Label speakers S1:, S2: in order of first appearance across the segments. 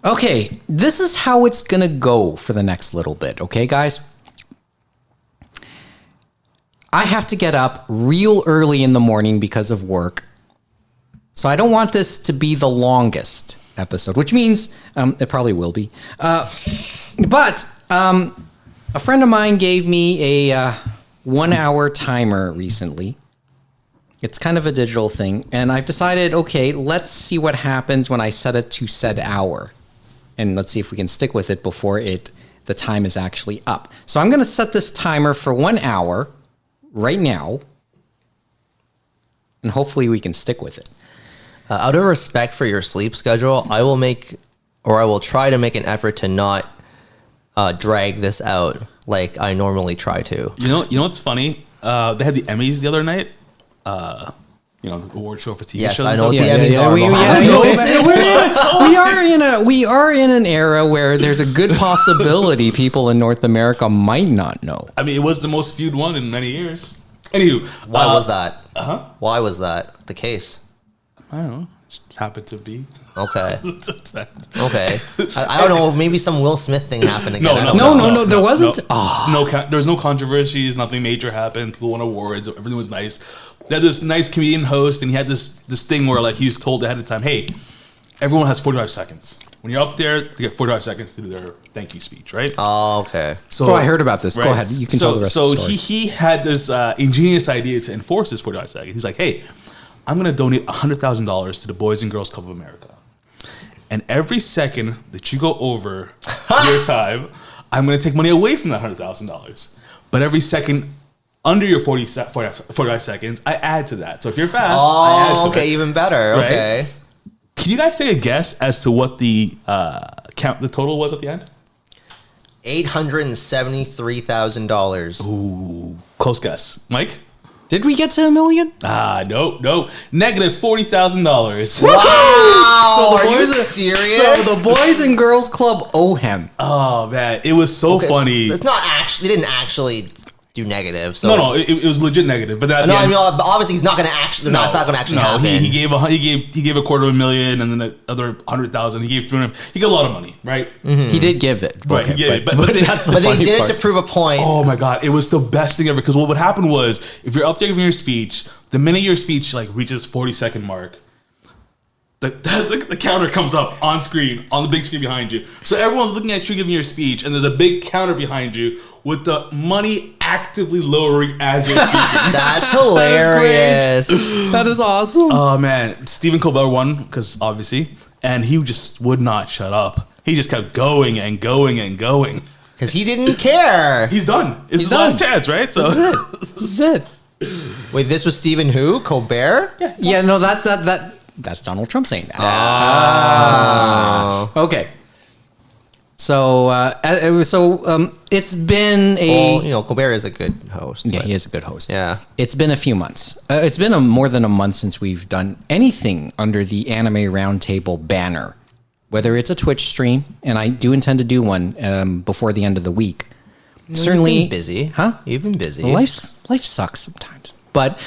S1: Okay, this is how it's gonna go for the next little bit, okay, guys? I have to get up real early in the morning because of work. So I don't want this to be the longest episode, which means it probably will be. But a friend of mine gave me a 1 hour timer recently. It's kind of a digital thing. And I've decided, okay, let's see what happens when I set it to said hour. And let's see if we can stick with it before the time is actually up. So I'm going to set this timer for 1 hour right now. And hopefully we can stick with it.
S2: Out of respect for your sleep schedule, I will try to make an effort to not drag this out like I normally try to.
S3: You know what's funny? They had the Emmys the other night. The award show for TV
S2: yes,
S3: shows.
S2: I know what the Emmys are.
S1: We are in an era where there's a good possibility people in North America might not know.
S3: I mean, it was the most viewed one in many years. Anywho,
S2: why was that?
S3: Uh-huh.
S2: Why was that the case?
S3: I don't know. Just happened to be.
S2: Okay. Okay. I don't know. Maybe some Will Smith thing happened again.
S1: No. There wasn't.
S3: There was no controversies. Nothing major happened. People won awards. Everything was nice. They had this nice comedian host, and he had this thing where like he was told ahead of time, "Hey, everyone has 45 seconds. When you're up there, they get 45 seconds to do their thank you speech, right?"
S2: Oh, okay.
S1: So I heard about this. Right. Go ahead. You can tell the rest of the story.
S3: So he had this ingenious idea to enforce this 45 seconds. He's like, "Hey, I'm going to donate $100,000 to the Boys and Girls Club of America. And every second that you go over your time, I'm going to take money away from that $100,000. But every second under your 45 seconds, I add to that. So if you're fast, I add to
S2: okay,
S3: it.
S2: even better. Right? Okay.
S3: Can you guys take a guess as to what the total was at the end?
S2: $873,000.
S3: Ooh, close guess. Mike?
S1: Did we get to $1 million?
S3: No. Negative $40,000.
S2: Wow! Are you serious?
S1: So the Boys and Girls Club owe him.
S3: Oh man, it was so funny.
S2: It's not actually. They didn't actually do negative. So
S3: no, it was legit negative. But
S2: I mean, obviously, he's not going to actually. No, it's not going to actually happen.
S3: He gave $250,000, and then the other $100,000. He gave $300,000. He got a lot of money, right?
S1: Mm-hmm. He did give it,
S3: right? He gave it, but
S1: that's the
S2: but
S1: funny
S2: they did
S1: part.
S2: it to prove a point.
S3: Oh my god, it was the best thing ever. Because what would happen was, if you're up there giving your speech, the minute your speech like reaches 40-second mark, the counter comes up on screen, on the big screen behind you. So everyone's looking at you giving your speech, and there's a big counter behind you with the money actively lowering as you're speaking.
S2: That's hilarious.
S1: That is awesome.
S3: Oh man, Stephen Colbert won because obviously, and he just would not shut up. He just kept going and going and going
S2: because he didn't care.
S3: He's done. It's his last chance, right? So
S1: this is it.
S2: Wait, this was Stephen who? Colbert?
S1: Yeah. No, that's Donald Trump saying that.
S2: Oh.
S1: Okay. So, it's been
S2: Colbert is a good host.
S1: Yeah, he is a good host.
S2: Yeah.
S1: It's been a few months. It's been more than a month since we've done anything under the Anime Roundtable banner, whether it's a Twitch stream, and I do intend to do one before the end of the week.
S2: No,
S1: Certainly,
S2: you've been busy.
S1: Huh?
S2: You've been busy.
S1: Life sucks sometimes, but.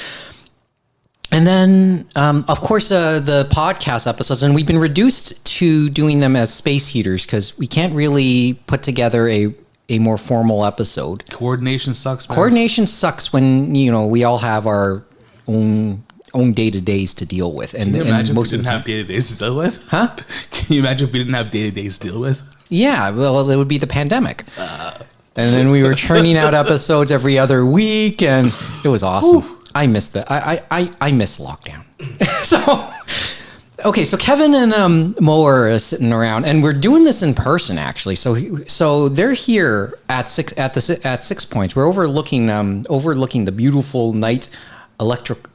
S1: And then, of course, the podcast episodes, and we've been reduced to doing them as space heaters because we can't really put together a more formal episode.
S3: Coordination sucks, man.
S1: Coordination sucks when, we all have our own day-to-days to deal with. And,
S3: Can you imagine
S1: most
S3: if we didn't have day-to-days to deal with?
S1: Huh?
S3: Can you imagine if we didn't have day-to-days to deal with?
S1: Yeah, well, it would be the pandemic. And then we were churning out episodes every other week, and it was awesome. Ooh. I miss that. I miss lockdown. So Kevin and Moh are sitting around, and we're doing this in person actually. So they're here at 6 Points. We're overlooking the beautiful night, electric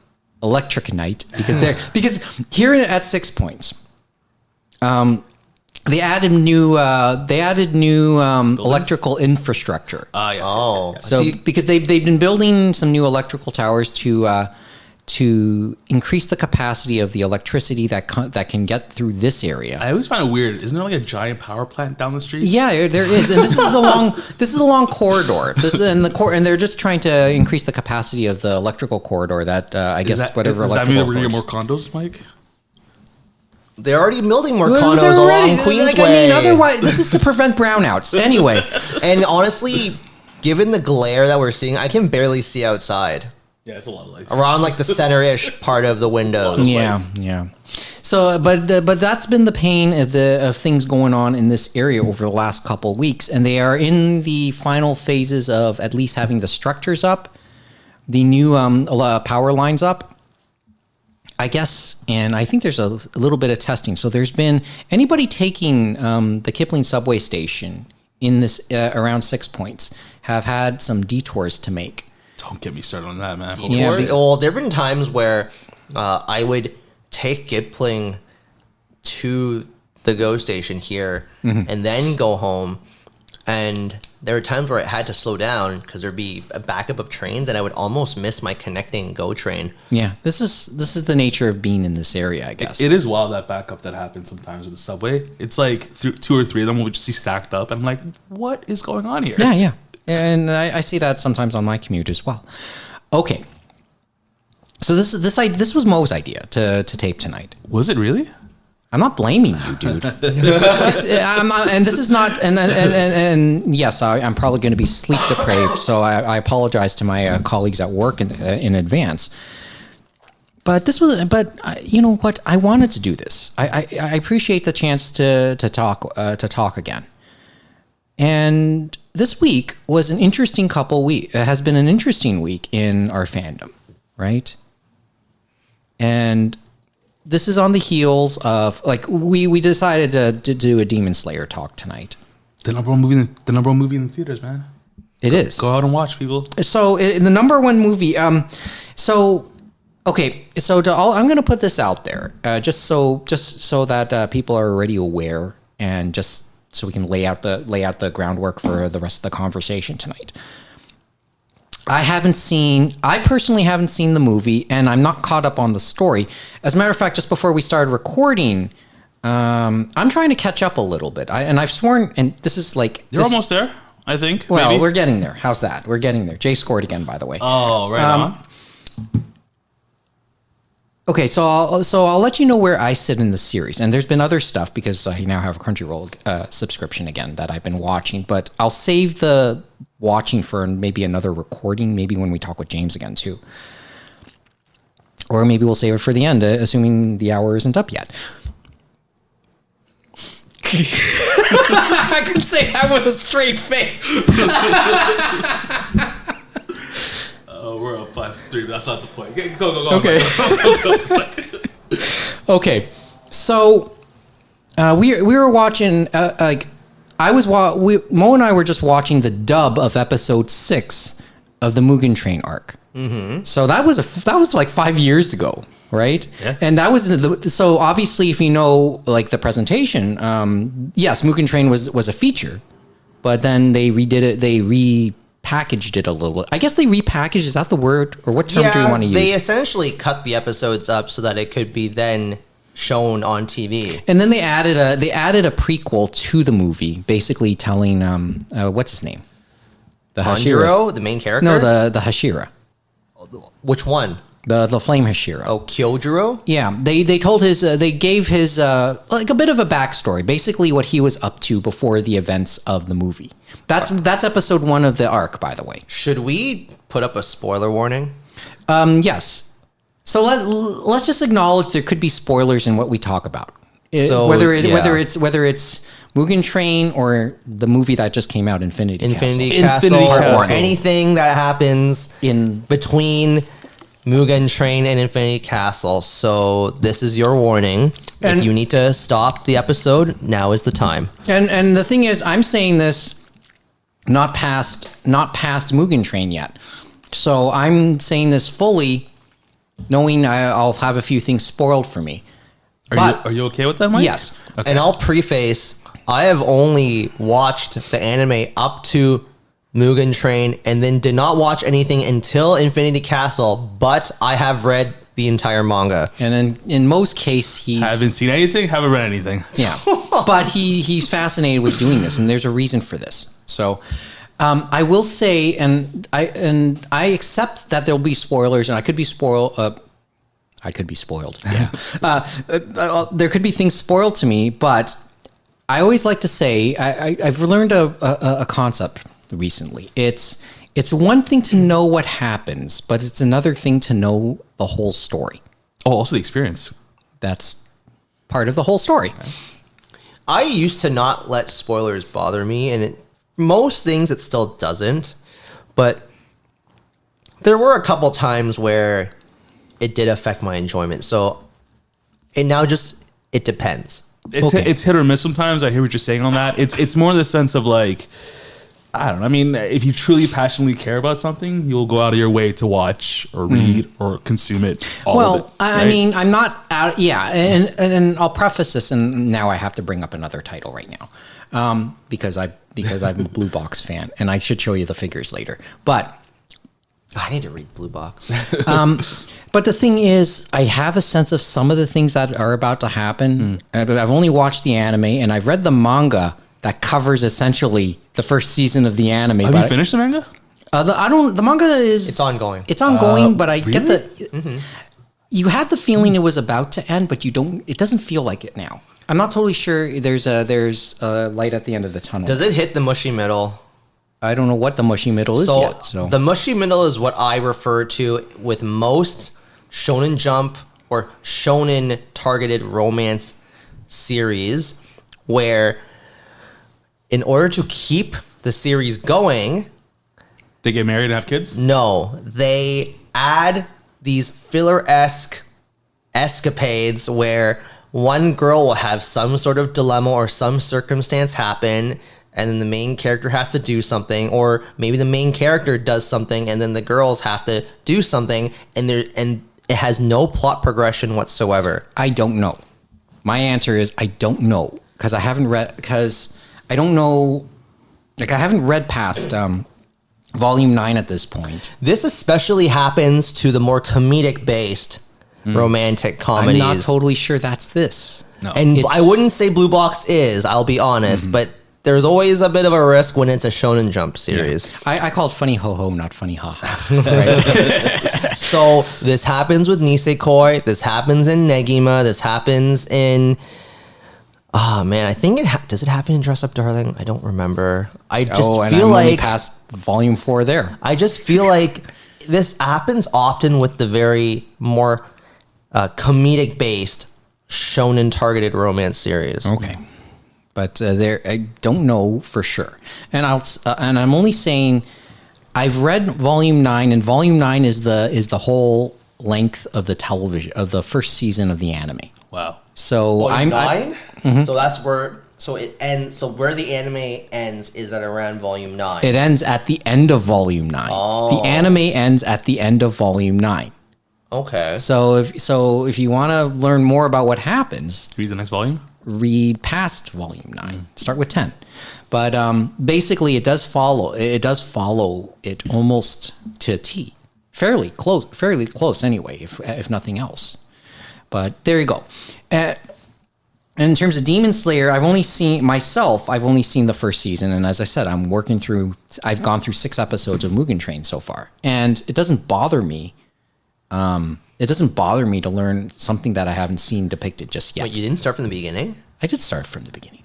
S1: night because here at 6 Points, they added new electrical infrastructure.
S3: Yes.
S2: Oh,
S3: yes.
S1: So because they've been building some new electrical towers to increase the capacity of the electricity that can get through this area.
S3: I always find it weird. Isn't there like a giant power plant down the street?
S1: Yeah, there is, and this is a long corridor. And they're just trying to increase the capacity of the electrical corridor that I guess whatever.
S3: Does that mean that we're gonna get more condos, Mike?
S2: They're already building more
S1: Well,
S2: condos
S1: they're
S2: along
S1: already-
S2: Queensway.
S1: I mean, otherwise, this is to prevent brownouts. Anyway,
S2: And honestly, given the glare that we're seeing, I can barely see outside.
S3: Yeah, it's a lot of lights.
S2: Around like the center-ish part of the windows.
S1: yeah, yeah. So, but that's been the pain of things going on in this area over the last couple of weeks, and they are in the final phases of at least having the structures up, the new power lines up, I guess, and I think there's a little bit of testing. So there's been anybody taking the Kipling subway station in this around 6 Points have had some detours to make.
S3: Don't get me started on that, man.
S1: Yeah,
S2: Well, there have been times where I would take Kipling to the GO station here and then go home. And there were times where I had to slow down because there'd be a backup of trains and I would almost miss my connecting GO train.
S1: Yeah, this is the nature of being in this area, I guess.
S3: It is wild, that backup that happens sometimes with the subway. It's like two or three of them will just see stacked up. And I'm like, what is going on here?
S1: Yeah, yeah. And I see that sometimes on my commute as well. Okay. So this was Mo's idea to tape tonight.
S3: Was it really?
S1: I'm not blaming you, dude. And this is not. And yes, I'm probably going to be sleep deprived. So I apologize to my colleagues at work in advance. But this was. But you know what? I wanted to do this. I appreciate the chance to talk again. And this week was an interesting has been an interesting week in our fandom, right? And this is on the heels of, like, we decided to do a Demon Slayer talk tonight.
S3: The number one movie in the theaters, man.
S1: It is.
S3: Go out and watch, people.
S1: So the number one movie. I'm going to put this out there, just so that people are already aware, and just so we can lay out the groundwork for the rest of the conversation tonight. I personally haven't seen the movie, and I'm not caught up on the story. As a matter of fact, just before we started recording, I'm trying to catch up a little bit. I've sworn, and this is like...
S3: You're almost there, I think.
S1: Well,
S3: maybe.
S1: we're getting there. How's that? We're getting there. Jay scored again, by the way.
S3: Oh, right on.
S1: Okay, so I'll let you know where I sit in the series. And there's been other stuff because I now have a Crunchyroll subscription again that I've been watching. But I'll save the watching for maybe another recording, maybe when we talk with James again too. Or maybe we'll save it for the end, assuming the hour isn't up yet. I can say that with a straight face.
S3: We're up 5-3. That's not the point. Go.
S1: Okay. Okay. So we were watching Mo and I were just watching the dub of episode 6 of the Mugen Train arc. Mm-hmm. So that was like 5 years ago, right?
S3: Yeah.
S1: And that was so obviously, if you know like the presentation, yes, Mugen Train was a feature, but then they redid it. They repackaged it a little bit. I guess they repackaged. Is that the word, or what term do you want to use?
S2: They essentially cut the episodes up so that it could be then shown on TV.
S1: And then they added a prequel to the movie, basically telling what's his name, the
S2: Hanjiro, the main character.
S1: No, the Hashira,
S2: Which one?
S1: the flame Hashira.
S2: Oh, Kyojuro.
S1: Yeah, they told they gave his like a bit of a backstory, basically what he was up to before the events of the movie. That's episode 1 of the arc, by the way.
S2: Should we put up a spoiler warning?
S1: Yes. So let's just acknowledge there could be spoilers in what we talk about.
S2: So,
S1: whether it's Mugen Train or the movie that just came out, Infinity
S2: Castle, or anything that happens
S1: in
S2: between Mugen Train and Infinity Castle. So this is your warning.
S1: And
S2: if you need to stop the episode, now is the time.
S1: And the thing is, I'm saying this not past Mugen Train yet. So I'm saying this fully, knowing I'll have a few things spoiled for me.
S3: Are you okay with that, Mike?
S1: Yes.
S3: Okay.
S2: And I'll preface, I have only watched the anime up to Mugen Train and then did not watch anything until Infinity Castle, but I have read the entire manga.
S1: And then in most case,
S3: haven't seen anything, haven't read anything.
S1: Yeah. But he's fascinated with doing this, and there's a reason for this. So I will say, and I accept that there'll be spoilers, and I could be I could be spoiled. Yeah. There could be things spoiled to me, but I always like to say I've learned a concept recently. It's one thing to know what happens, but it's another thing to know the whole story.
S3: Oh, also the experience.
S1: That's part of the whole story.
S2: I used to not let spoilers bother me, and most things it still doesn't. But there were a couple times where it did affect my enjoyment. So it depends.
S3: It's hit or miss sometimes. I hear what you're saying on that. It's more the sense of like, I don't know. I mean, if you truly passionately care about something, you'll go out of your way to watch or read or consume it. All of it, right?
S1: I mean, I'm not out. Yeah, and I'll preface this, and now I have to bring up another title right now, because I'm a Blue Box fan, and I should show you the figures later. But
S2: I need to read Blue Box.
S1: but the thing is, I have a sense of some of the things that are about to happen. I've only watched the anime, and I've read the manga that covers essentially the first season of the anime.
S3: Have you finished the manga?
S1: The manga is...
S2: It's ongoing.
S1: It's ongoing, but I get
S3: really?
S1: the... You had the feeling it was about to end, but it doesn't feel like it now. I'm not totally sure there's a light at the end of the tunnel.
S2: Does it hit the mushy middle?
S1: I don't know what the mushy middle is yet. So
S2: the mushy middle is what I refer to with most Shonen Jump or Shonen targeted romance series, where in order to keep the series going,
S3: They get married and have kids?
S2: no, they add these filler-esque escapades where one girl will have some sort of dilemma or some circumstance happen, and then the main character has to do something, or maybe the main character does something, and then the girls have to do something, and it has no plot progression whatsoever.
S1: I don't know. My answer is I don't know, because I haven't read... Because I don't know... Like, I haven't read past Volume 9 at this point.
S2: This especially happens to the more comedic-based romantic comedies.
S1: I'm not totally sure that's this.
S3: No.
S2: And
S1: It's-
S2: I wouldn't say Blue Box is, I'll be honest, but there's always a bit of a risk when it's a Shonen Jump series.
S1: I call it funny ho-ho, not funny ha-ha. Right?
S2: So this happens with Nisekoi, this happens in Negima, this happens in... Oh man, I think does it happen in Dress Up Darling? I don't remember. I just
S1: and
S2: feel
S1: I'm only
S2: like
S1: past Volume 4 there.
S2: I just feel like this happens often with the very more comedic based shonen targeted romance series.
S1: Okay. But I don't know for sure. And I'm only saying I've read Volume 9, and Volume 9 is the whole length of the television of the first season of the anime.
S3: Wow.
S1: So
S2: Volume
S1: I'm
S2: 9? So that's where it ends. So where the anime ends is at around Volume 9.
S1: It ends at the end of Volume 9.
S2: Oh.
S1: The anime ends at the end of Volume 9.
S2: Okay.
S1: So if you want to learn more about what happens,
S3: Read the next volume?
S1: read past Volume 9. Start with 10. But basically, it does follow it almost to a T. Fairly close anyway, if nothing else. But there you go. In terms of Demon Slayer, I've only seen the first season, and as I said, I've gone through 6 episodes of Mugen Train so far, and it doesn't bother me. It doesn't bother me to learn something that I haven't seen depicted just yet.
S2: Wait, you didn't start from the beginning?
S1: I did start from the beginning.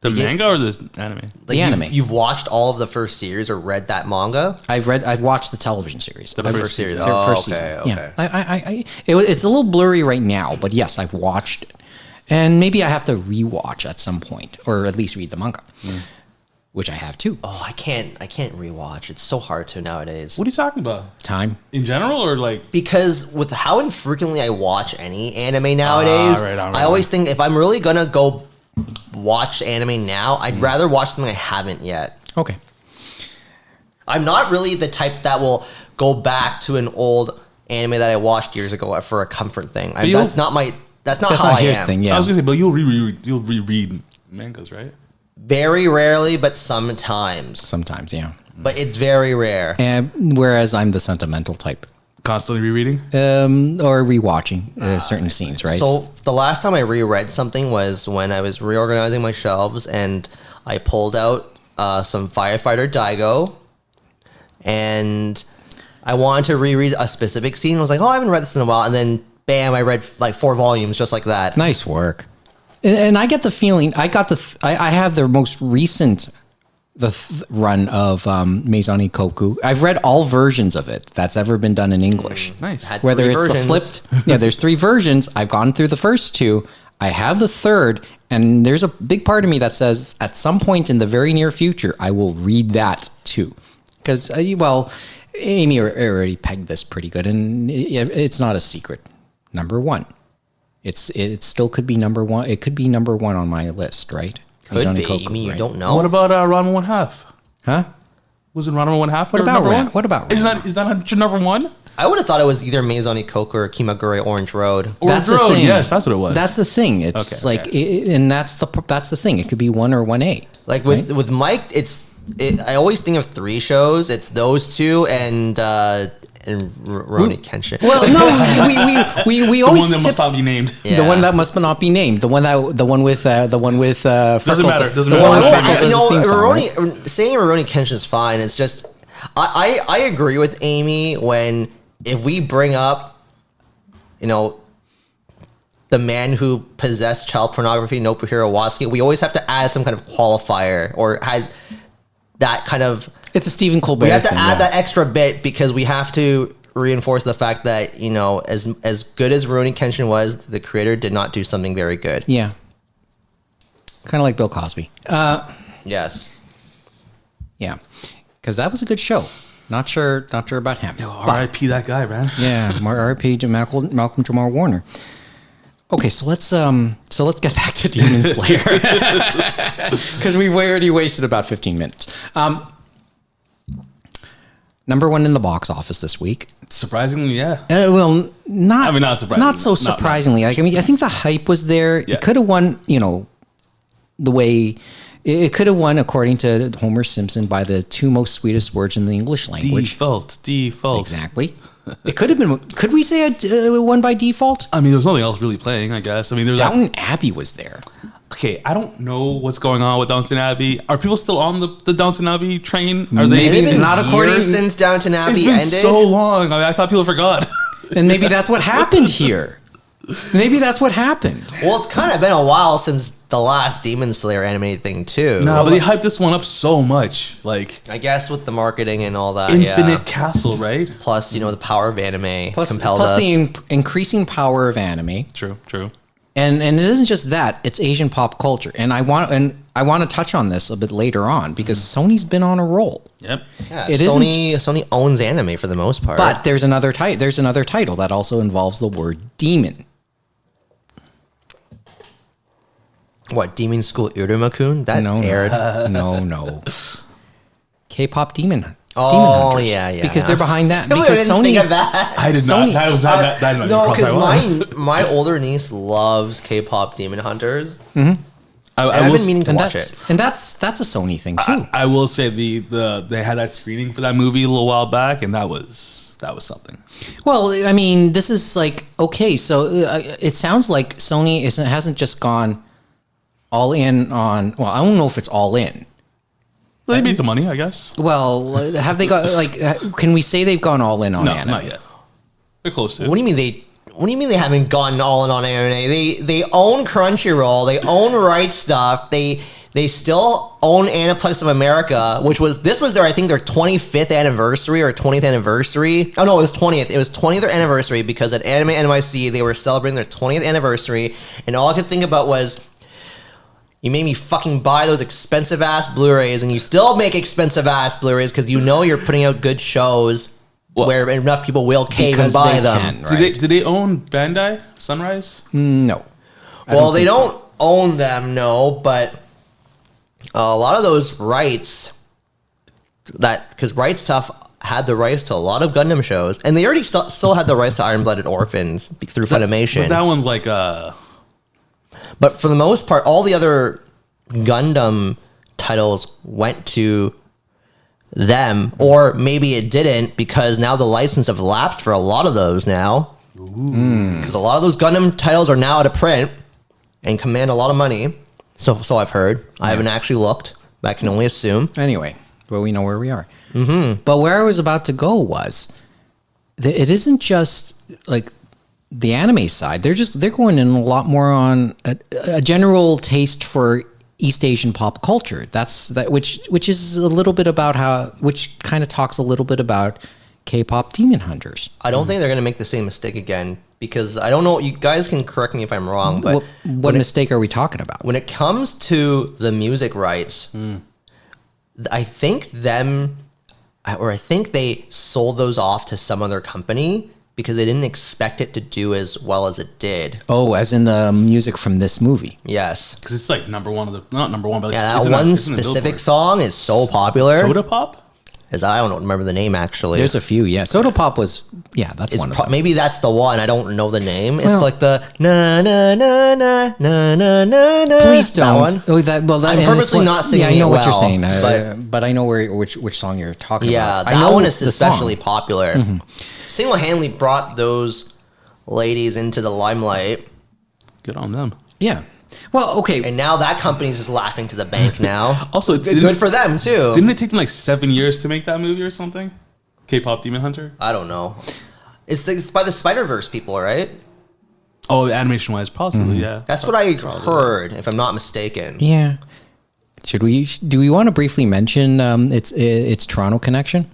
S3: The manga or the anime?
S1: The anime.
S2: You've watched all of the first series or read that manga?
S1: I've watched the television series.
S3: The first series.
S2: Oh,
S1: First
S2: okay,
S1: season.
S2: okay.
S1: Yeah. It's a little blurry right now, but yes, I've watched it. And maybe I have to rewatch at some point, or at least read the manga, which I have too.
S2: Oh, I can't rewatch. It's so hard to nowadays.
S3: What are you talking about?
S1: Time.
S3: In general or like...
S2: Because with how infrequently I watch any anime nowadays,
S3: right on.
S2: I always think if I'm really gonna go watch anime now, I'd rather watch something I haven't yet.
S1: Okay.
S2: I'm not really the type that will go back to an old anime that I watched years ago for a comfort thing. That's not how I
S1: his
S2: am.
S1: thing. Yeah.
S3: I was going to say, but you'll reread mangas, right?
S2: Very rarely, but sometimes.
S1: Sometimes, yeah.
S2: But it's very rare.
S1: And whereas I'm the sentimental type,
S3: Constantly rereading?
S1: or rewatching certain scenes, right?
S2: So the last time I reread something was when I was reorganizing my shelves, and I pulled out some Firefighter Daigo, and I wanted to reread a specific scene. I was like, oh, I haven't read this in a while. And then bam, I read like 4 volumes just like that.
S1: Nice work. And I get the feeling I have the most recent run of Maison Ikoku. I've read all versions of it that's ever been done in English.
S3: Nice.
S2: Had
S1: Whether
S2: 3
S1: it's
S2: versions.
S1: the flipped, there's 3 versions. I've gone through the first 2. I have the third, and there's a big part of me that says at some point in the very near future, I will read that too. Because, Amy already pegged this pretty good, and it's not a secret. Number 1. It still could be number 1. It could be number 1 on my list, right?
S2: Could be. I mean, you don't know.
S3: What about Ranma 1/2?
S1: Huh?
S3: Was it Ranma 1/2?
S1: What about
S3: number
S1: Ran?
S3: 1?
S1: What about
S3: Is
S1: Ran?
S3: that your number 1?
S2: I would have thought it was either Maison Ikoku or Kimagure Orange Road.
S1: That's the
S3: Road,
S1: thing.
S3: yes, that's what it was.
S1: That's the thing. It's
S3: Okay,
S1: and that's the thing. It could be 1 or 1A.
S2: Like with Mike, I always think of 3 shows. It's those 2 and Rurouni Kenshin.
S1: Well, no, we
S3: the
S1: always
S3: one that
S1: tip
S3: must not be named.
S2: Yeah.
S1: the one that must not be named. The one with Freckles.
S3: Doesn't matter. Doesn't
S1: the
S3: matter.
S1: one with
S3: Well,
S1: Freckles as his theme song, right?
S2: Saying Rurouni Kenshin is fine. It's just I agree with Amy when if we bring up, the man who possessed child pornography, Nobuhiro Watsuki, we always have to add some kind of qualifier or had that kind of.
S1: It's a Stephen Colbert.
S2: We have to
S1: thing,
S2: add
S1: yeah.
S2: that extra bit because we have to reinforce the fact that as good as Rurouni Kenshin was, the creator did not do something very good.
S1: Yeah. Kind of like Bill Cosby.
S2: Yes.
S1: Yeah, because that was a good show. Not sure about him.
S3: R.I.P. that guy, man.
S1: Yeah, R.I.P. to Malcolm Jamal Warner. Okay, so let's get back to Demon Slayer because we've already wasted about 15 minutes. Number 1 in the box office this week.
S3: Surprisingly, yeah.
S1: Not
S3: surprisingly.
S1: Not so surprisingly. I think the hype was there.
S3: Yeah.
S1: It could have won, the way it could have won according to Homer Simpson by the 2 most sweetest words in the English language.
S3: Default.
S1: Exactly. It could have been. Could we say it won by default?
S3: I mean, there was nothing else really playing, I guess. I mean, there was
S1: Downton Abbey was there.
S3: Okay, I don't know what's going on with Downton Abbey. Are people still on the Downton Abbey train? Are they?
S1: Maybe
S2: It's been
S1: not according.
S2: years since Downton
S3: It's
S2: Abbey
S3: been
S2: ended.
S3: so long. I mean, I thought people forgot.
S1: And maybe that's what happened here. Maybe that's what happened.
S2: Well, it's kind of been a while since the last Demon Slayer animated thing too.
S3: No, but they hyped this one up so much. Like
S2: I guess with the marketing and all that.
S3: Infinite
S2: yeah.
S3: Castle, right?
S2: Plus, the power of anime
S1: Plus
S2: compelled us.
S1: the increasing power of anime.
S3: True.
S1: And it isn't just that; it's Asian pop culture, and I want to touch on this a bit later on because Sony's been on a roll.
S3: Yep.
S2: Yeah,
S1: It
S2: Sony owns anime for the most part.
S1: But there's another title that also involves the word demon.
S2: What, Demon School Irumakun? That
S1: No,
S2: aired.
S1: no. K-pop demon.
S2: Oh,
S1: Demon Hunters.
S2: yeah.
S1: Because they're behind that.
S2: I
S1: Because
S2: didn't
S1: Sony.
S2: think of that.
S3: I did
S1: Sony-
S3: not. That did not
S2: No,
S3: cross my mind.
S2: because my older niece loves K-pop Demon Hunters.
S3: I
S2: And I've
S3: will
S2: been meaning to
S1: And
S2: watch
S1: that's
S2: it.
S1: and that's a Sony thing too.
S3: I will say they had that screening for that movie a little while back, and that was something.
S1: Well, I mean, this is like okay. So it sounds like Sony hasn't just gone all in on. Well, I don't know if it's all in.
S3: They made some money, I guess.
S1: Well, have they got like? Can we say they've gone all in on
S3: No,
S1: anime?
S3: not yet. They're close to.
S2: What do you mean they haven't gone all in on anime? They own Crunchyroll. They own Right Stuff. They still own Aniplex of America, which was their I think their 25th anniversary or 20th anniversary. Oh no, it was 20th. It was 20th anniversary because at Anime NYC they were celebrating their 20th anniversary, and all I could think about was, you made me fucking buy those expensive ass Blu-rays, and you still make expensive ass Blu-rays because you know you're putting out good shows where enough people will cave and
S1: Because
S2: buy
S1: they
S2: them.
S1: can, right?
S3: Do they own Bandai Sunrise?
S1: No.
S2: Well, they
S1: think so.
S2: don't own them, no, but a lot of those rights, because Right Stuff had the rights to a lot of Gundam shows, and they already still had the rights to Iron Blooded Orphans through Funimation.
S3: But that one's like
S2: But for the most part, all the other Gundam titles went to them, or maybe it didn't because now the license have lapsed for a lot of those now. Because a lot of those Gundam titles are now out of print and command a lot of money. So I've heard. I haven't actually looked, but I can only assume.
S1: Anyway, well, we know where we are. Mm-hmm. But where I was about to go was that it isn't just like the anime side, they're going in a lot more on a general taste for East Asian pop culture. Which is a little bit about which kind of talks a little bit about K-pop Demon Hunters.
S2: I don't think they're going to make the same mistake again, because I don't know. You guys can correct me if I'm wrong, but
S1: what mistake are we talking about?
S2: when it comes to the music rights, I think I think they sold those off to some other company because they didn't expect it to do as well as it did.
S1: Oh, as in the music from this movie.
S2: Yes.
S3: Because it's like not number one, but
S2: Yeah,
S3: it's
S2: that one
S3: it's in the
S2: specific
S3: Billboard.
S2: song is so popular.
S3: Soda Pop.
S2: I don't remember the name actually.
S1: There's a few, yeah. Soda Pop was, that's
S2: It's
S1: one of them.
S2: maybe that's the one. I don't know the name.
S1: Well-
S2: It's like the na na na na na na na na.
S1: Please
S2: That
S1: don't.
S2: one.
S1: I'm
S2: I'm purposely not singing
S1: Yeah, I know
S2: it
S1: what you're
S2: well,
S1: saying, but I know which song you're talking
S2: Yeah,
S1: about. I
S2: that
S1: know
S2: one is
S1: the
S2: especially
S1: song.
S2: popular. Single-handedly brought those ladies into the limelight,
S3: Good on them.
S1: Yeah. Well, okay.
S2: and now that company's just laughing to the bank now.
S3: Also,
S2: Good for them too.
S3: Didn't it take them like 7 years to make that movie or something? K-pop Demon Hunter.
S2: I don't know. It's by the Spider-Verse people, right?
S3: Oh, animation wise, possibly, yeah.
S2: That's what I heard, if I'm not mistaken.
S1: Yeah. Do we want to briefly mention its Toronto connection?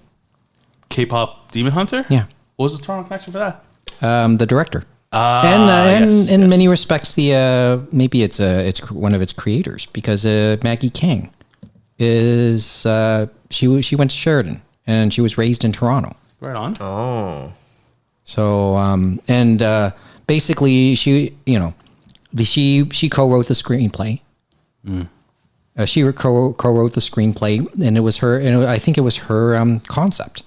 S3: K-pop Demon Hunter.
S1: Yeah.
S3: What was the Toronto connection for that?
S1: The director.
S3: Yes,
S1: in
S3: yes.
S1: many respects, maybe it's one of its creators, because Maggie King is she went to Sheridan and she was raised in Toronto.
S3: Right on.
S2: Oh.
S1: So basically she co-wrote the screenplay. She co-wrote the screenplay, and it was her. And I think it was her concept.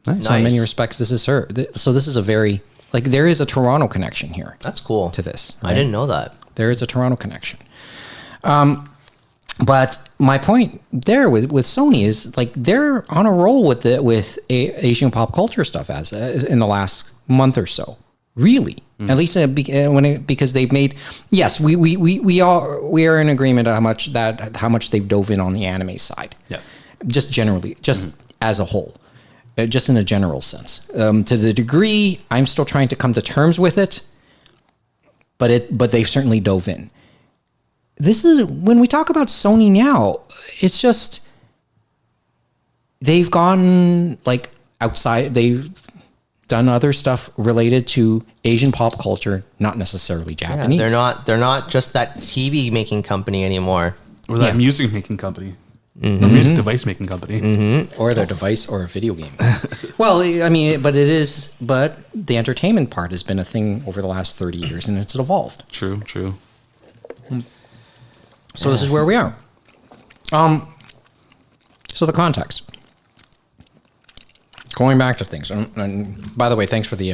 S3: Nice.
S1: So in many respects, this is her. So this is a very there is a Toronto connection here
S2: That's cool.
S1: to this.
S2: I didn't know that.
S1: There is a Toronto connection. But my point there with Sony is they're on a roll with Asian pop culture stuff as in the last month or so. Really, at least because they've made. Yes, we are in agreement on how much they've dove in on the anime side.
S3: Yeah.
S1: Just generally, as a whole, just in a general sense. To the degree I'm still trying to come to terms with it, but they've certainly dove in. This is when we talk about Sony now, it's just they've gone outside. They've done other stuff related to Asian pop culture, not necessarily Japanese.
S2: They're not just that TV making company anymore.
S3: Or that
S1: Yeah.
S3: music making company. Or music device making company.
S1: Or their device or a video game. Well, I mean, but the entertainment part has been a thing over the last 30 years, and it's evolved.
S3: True.
S1: So this is where we are. So the context. Going back to things, and by the way, thanks for the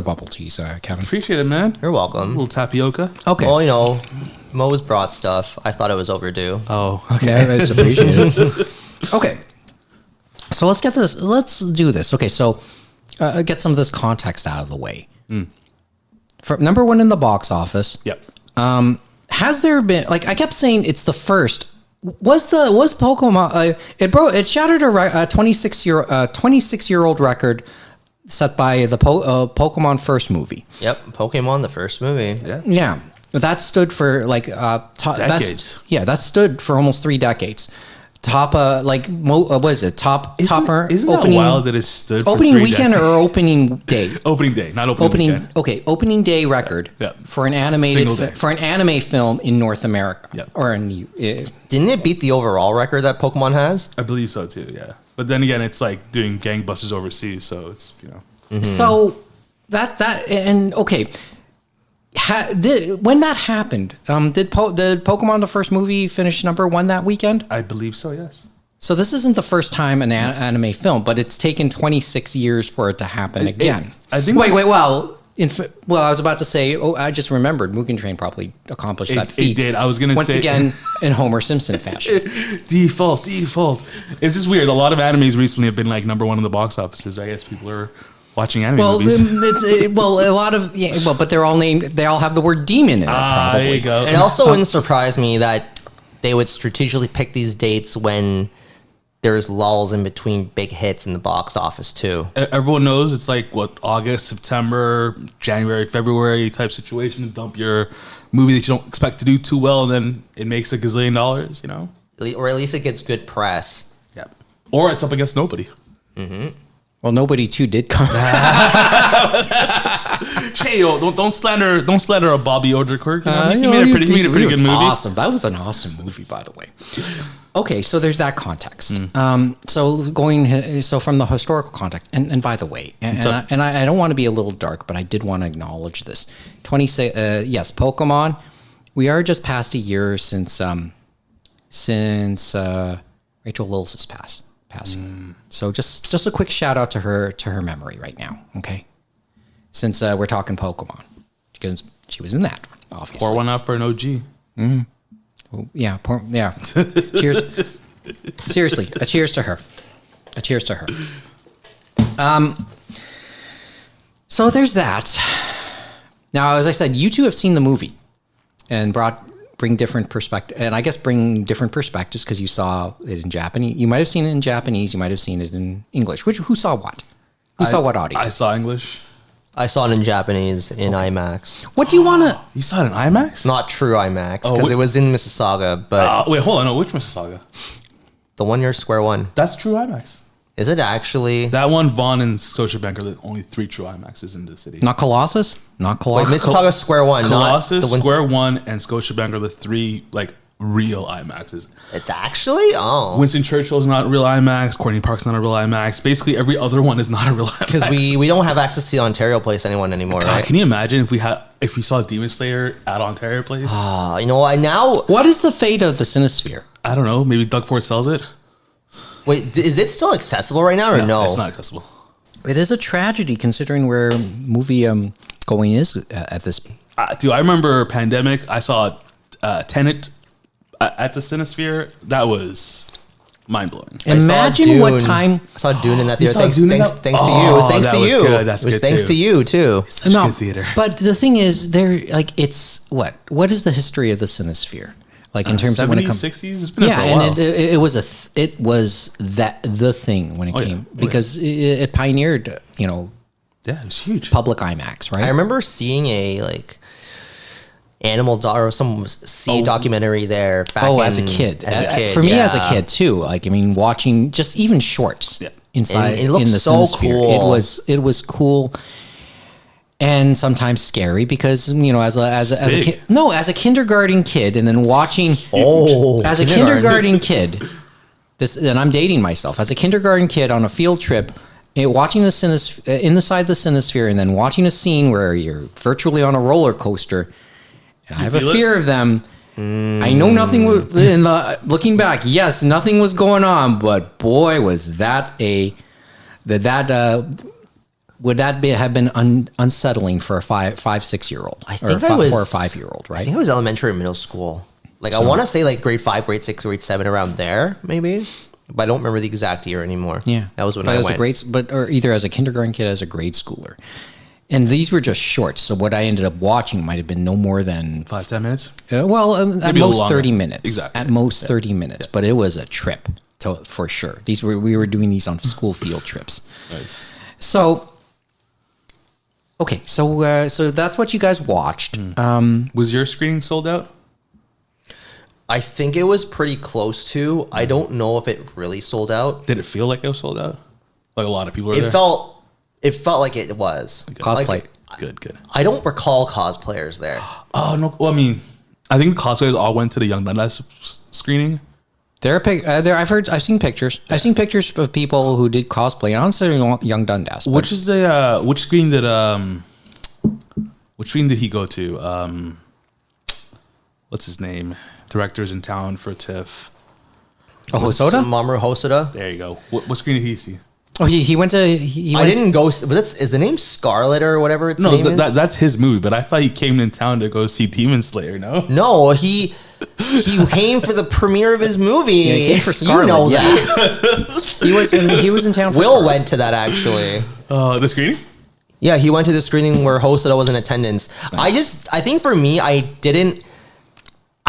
S1: bubble teas, Kevin.
S3: Appreciate it, man.
S2: You're
S3: A
S2: welcome.
S3: little tapioca.
S1: Okay,
S2: Well, Mo's brought stuff. I thought it was overdue.
S3: Oh, okay.
S1: yeah, it's appreciated. Okay, so let's do this. Okay, so get some of this context out of the way. For number one in the box office,
S3: Yep.
S1: has there been I kept saying it's the first? Was Pokemon? It shattered a 26-year-old record set by the Pokemon first movie.
S2: Yep, Pokemon, the first movie.
S3: Yeah.
S1: Yeah, that stood for
S3: Decades.
S1: That stood for almost 3 decades. Top what is it? Topper
S3: Isn't
S1: opening
S3: that wild that it stood for
S1: opening
S3: 3
S1: weekend
S3: decades?
S1: or opening day?
S3: Opening day, not opening weekend.
S1: Opening day record
S3: Yeah.
S1: for an
S3: Single day.
S1: anime film in North America.
S3: Yeah.
S1: Or in the
S2: Didn't it beat the overall record that Pokemon has?
S3: I believe so too, yeah. But then again, it's like doing gangbusters overseas, so it's,
S1: So that and okay. When that happened, did Pokemon the first movie finish number 1 that weekend?
S3: I believe so, yes.
S1: So this isn't the first time an anime film, but it's taken 26 years for it to happen again.
S3: I think
S1: Wait. Well, I was about to say. Oh, I just remembered. Mugen Train probably accomplished that feat.
S3: It did. I was gonna
S1: once
S3: say
S1: again in Homer Simpson fashion.
S3: default. It's just weird. A lot of animes recently have been number 1 in the box offices. I guess people are watching anime
S1: Well,
S3: movies.
S1: a lot of but they're all named. They all have the word demon in it. Probably.
S3: There you go.
S2: It also wouldn't surprise me that they would strategically pick these dates when there's lulls in between big hits in the box office too.
S3: Everyone knows it's like what, August, September, January, February type situation to dump your movie that you don't expect to do too well, and then it makes $1 gazillion, you know?
S2: Or at least it gets good press.
S3: Yeah. Or it's up against nobody.
S1: Well, Nobody 2 did come.
S3: Hey, yo, don't slander a Bobby Odenkirk. He
S1: You know,
S3: made a pretty good movie.
S1: Awesome. That was an awesome movie, by the way. Okay, so there's that context. So from the historical context, and by the way, I don't want to be a little dark, but I did want to acknowledge this. Yes, Pokemon. We are just past a year since Rachel Lillis' passing. So just a quick shout out to her memory right now. Okay, since we're talking Pokemon, because she was in that, obviously.
S3: Pour one out for an OG.
S1: Yeah, cheers. Seriously, a cheers to her. A cheers to her. So there's that. Now, as I said, you two have seen the movie and bring different perspective, and I guess bring different perspectives because you saw it in Japanese. You might have seen it in Japanese. You might have seen it in English. Who saw what? Who saw what audio?
S3: I saw English.
S2: I saw it in Japanese in IMAX.
S1: What do you want to?
S3: You saw it in IMAX?
S2: Not true IMAX because it was in Mississauga, but
S3: Wait, hold on. No, which Mississauga?
S2: the one near Square One.
S3: That's true IMAX.
S2: Is it actually?
S3: That one, Vaughan and Scotiabank are the only 3 true IMAXs in the city.
S1: Not Colossus? Not
S2: Wait,
S1: Colossus?
S2: Mississauga Square One.
S3: Colossus,
S2: not the
S3: Square One, and Scotiabank are the 3 real IMAXs.
S2: It's actually
S3: Winston Churchill's not a real IMAX. Courtney Park's not a real IMAX. Basically, every other one is not a real IMAX.
S2: because we don't have access to the Ontario Place anyone anymore,
S3: God,
S2: right?
S3: can you imagine if we saw Demon Slayer at Ontario Place?
S2: You know what? Now,
S1: What is the fate of the Cinesphere?
S3: I don't know. Maybe Doug Ford sells it.
S2: wait, is it still accessible right now or no?
S3: It's not accessible.
S1: It is a tragedy considering where movie going is at this.
S3: Dude, I remember pandemic. I saw Tenet at the Cinesphere. That was mind blowing.
S1: Imagine what time.
S2: I saw Dune in that theater.
S3: saw
S2: Thanks,
S3: Dune in
S2: thanks,
S3: that?
S2: thanks to you. It was thanks
S3: that
S2: to
S3: was
S2: you.
S3: good. That's
S2: it was
S3: good
S2: thanks
S3: too.
S2: to you too.
S3: Such good theater.
S1: But the thing is, it's what is the history of the Cinesphere? Like in terms of when it comes,
S3: 60s. It's been there
S1: yeah,
S3: for a while.
S1: and it was the thing when it came because it pioneered
S3: yeah, it was huge.
S1: public IMAX, right?
S2: I remember seeing a animal or some sea documentary there. Back
S1: as a kid. For me,
S2: yeah.
S1: as a kid too. Watching just even shorts inside
S2: And it looked
S1: in the
S2: so
S1: Cinesphere.
S2: cool.
S1: It was cool. And sometimes scary because as a kid, as a kindergarten kid, and then watching as a kindergarten kid, and I'm dating myself as a kindergarten kid on a field trip, watching the inside the Cinesphere, and then watching a scene where you're virtually on a roller coaster, and I have a fear of them. I know nothing looking back. Yes, nothing was going on, but boy, was that would that have been unsettling for a 5-6-year-old?
S2: I think
S1: or
S2: I was
S1: 4 or 5-year-old, right?
S2: I think it was elementary or middle school. I want to say grade 5, grade 6, grade 7, around there, maybe. But I don't remember the exact year anymore.
S1: Yeah,
S2: that was when I went.
S1: Or either as a kindergarten kid, as a grade schooler. And these were just shorts. So what I ended up watching might have been no more than
S3: 5-10 minutes.
S1: at
S3: Maybe
S1: most 30 minutes.
S3: Exactly.
S1: At most 30 minutes. But it was a trip for sure. We were doing these on school field trips.
S3: Nice.
S1: So. Okay, so that's what you guys watched.
S3: Was your screening sold out?
S2: I think it was pretty close to. I don't know if it really sold out.
S3: Did it feel like it was sold out? Like a lot of people were there?
S2: It felt like it was.
S1: Cosplay.
S3: Good.
S2: I don't recall cosplayers there.
S3: Oh, no. Well, I mean, I think the cosplayers all went to the Young Dundas screening.
S1: I've seen pictures. I've seen pictures of people who did cosplay. I don't say Young Dundas.
S3: Which screen did he go to? What's his name? Directors in town for TIFF.
S1: Oh, Hosoda?
S2: Mamoru Hosoda.
S3: There you go. What screen did he see?
S1: Oh, he went to.
S2: I didn't go. But is the name Scarlet or whatever its name is?
S3: That's his movie. But I thought he came in town to go see Demon Slayer.
S2: No, he came for the premiere of his movie.
S1: Yeah, he came for Scarlet.
S2: You know that.
S1: he was in town. For
S2: Will
S1: Scarlet.
S2: went to that actually.
S3: The screening?
S2: Yeah, he went to the screening where Hosoda was in attendance. Nice. I think for me, I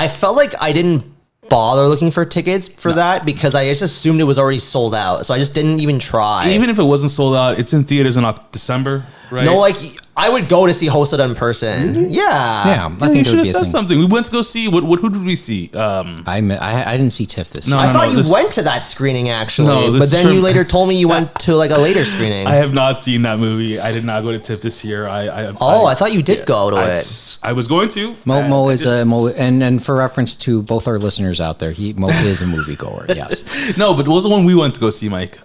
S2: felt like I didn't bother looking for tickets for that because I just assumed it was already sold out. So I just didn't even try.
S3: Even if it wasn't sold out, it's in theaters in December, right?
S2: No, like I would go to see Hosted in person. Yeah.
S1: Yeah, I
S3: you
S1: think it
S3: should
S1: would
S3: have
S1: be a
S3: said
S1: thing.
S3: something. We went to go see who did we see?
S1: I didn't see TIFF this
S3: No,
S1: year.
S2: I thought you
S3: this-
S2: went to that screening actually,
S3: No, this
S2: but
S3: is
S2: then you
S3: from-
S2: later told me you went to like a later screening.
S3: I have not seen that movie. I did not go to TIFF this year. I
S2: thought you did go to it.
S3: I was going to.
S1: Mo
S3: I
S1: is
S3: just-
S1: Mo, and for reference to both our listeners out there, Mo is a moviegoer. Yes.
S3: No, but what was the one we went to go see, Mike?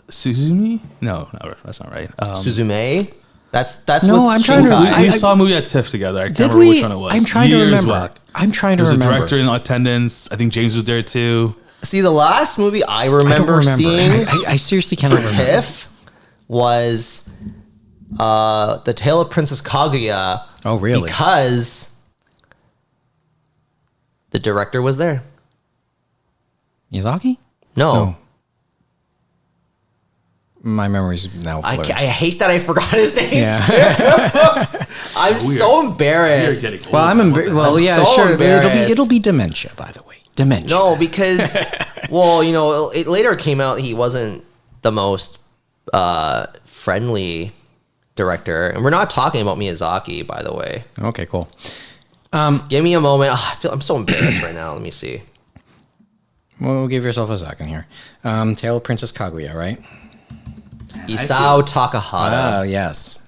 S3: Suzumi? No, that's not right.
S2: Suzume? That's
S1: No,
S2: with
S1: I'm trying to-
S2: Shinkai.
S3: We saw a movie at TIFF together. I can't
S1: Did
S3: remember
S1: we?
S3: which one it was.
S1: I'm trying to
S3: Years
S1: remember.
S3: back.
S1: I'm trying to
S3: There was
S1: remember.
S3: a director in attendance. I think James was there too.
S2: See, the last movie I
S1: I don't
S2: remember seeing
S1: I seriously cannot
S2: for
S1: remember.
S2: TIFF was The Tale of Princess Kaguya.
S1: Oh, really?
S2: Because the director was there.
S1: Miyazaki?
S2: No.
S1: No. My memory's now
S2: I
S1: blurred.
S2: hate that I forgot his name.
S1: Yeah.
S2: I'm so embarrassed.
S1: Well,
S2: I'm
S1: yeah,
S2: so
S1: sure.
S2: embarrassed.
S1: It'll be dementia, by the way. Dementia.
S2: No, because, well, you know, it later came out he wasn't the most friendly director. And we're not talking about Miyazaki, by the way.
S1: Okay, cool.
S2: Give me a moment. I'm so embarrassed right now. Let me see.
S1: Well, give yourself a second here. Tale of Princess Kaguya, right?
S2: Isao Takahata.
S1: Oh, yes.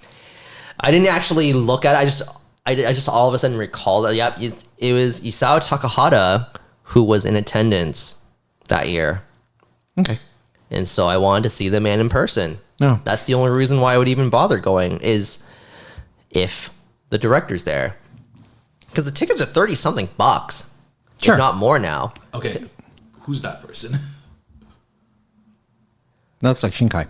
S2: I didn't actually look at it. I just all of a sudden recalled it. Yep, it was Isao Takahata who was in attendance that year.
S1: Okay.
S2: And so I wanted to see the man in person.
S1: No.
S2: That's the only reason why I would even bother going is if the director's there. Because the tickets are 30 something bucks.
S1: Sure.
S2: If not more now.
S3: Okay, who's that person?
S1: That looks like Shinkai.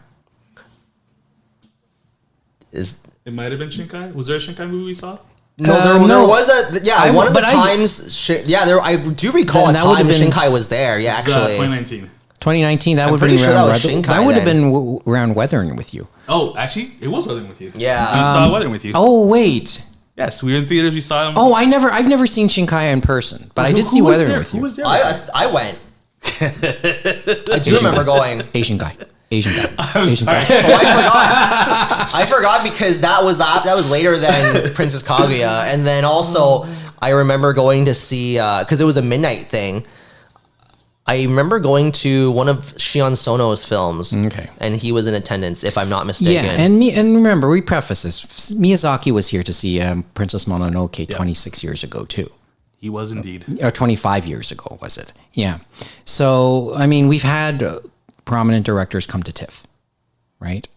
S2: Is
S3: It might have been Shinkai. Was there a Shinkai movie we saw?
S2: no,
S1: no.
S2: there was a one of the
S1: but I-
S2: times. I do recall
S1: Then
S2: a
S1: that would
S2: time
S1: have been-
S2: Shinkai was there. Yeah,
S3: This is,
S2: actually.
S3: 2019.
S1: 2019, that
S2: I'm
S1: would have
S2: pretty
S1: been
S2: sure
S1: around
S2: that was
S1: weather-
S2: Shinkai
S1: that would have
S2: then.
S1: been around Weathering with You.
S3: Oh, actually, it was Weathering with You.
S2: Yeah.
S3: We saw Weathering with You.
S1: Oh, wait.
S3: Yes, we were in theaters. We saw him.
S1: Oh, I've never seen Shinkai in person, but I did
S3: Who
S1: see
S3: was
S1: Weathering
S3: there?
S1: with
S3: Who
S1: You.
S3: was there?
S2: I went. I do
S1: Asian
S2: remember
S1: guy.
S2: going.
S1: Asian guy. Asian guy.
S3: I'm
S1: Asian
S3: sorry.
S1: guy.
S2: So I forgot because that was later than Princess Kaguya, and then also I remember going to see because it was a midnight thing. I remember going to one of Shion Sono's films,
S1: Okay.
S2: and he was in attendance, if I'm not mistaken.
S1: Yeah, and remember, we preface this. Miyazaki was here to see Princess Mononoke 26 years ago, too.
S3: He was indeed.
S1: Or 25 years ago, was it? Yeah. So, I mean, we've had prominent directors come to TIFF, right?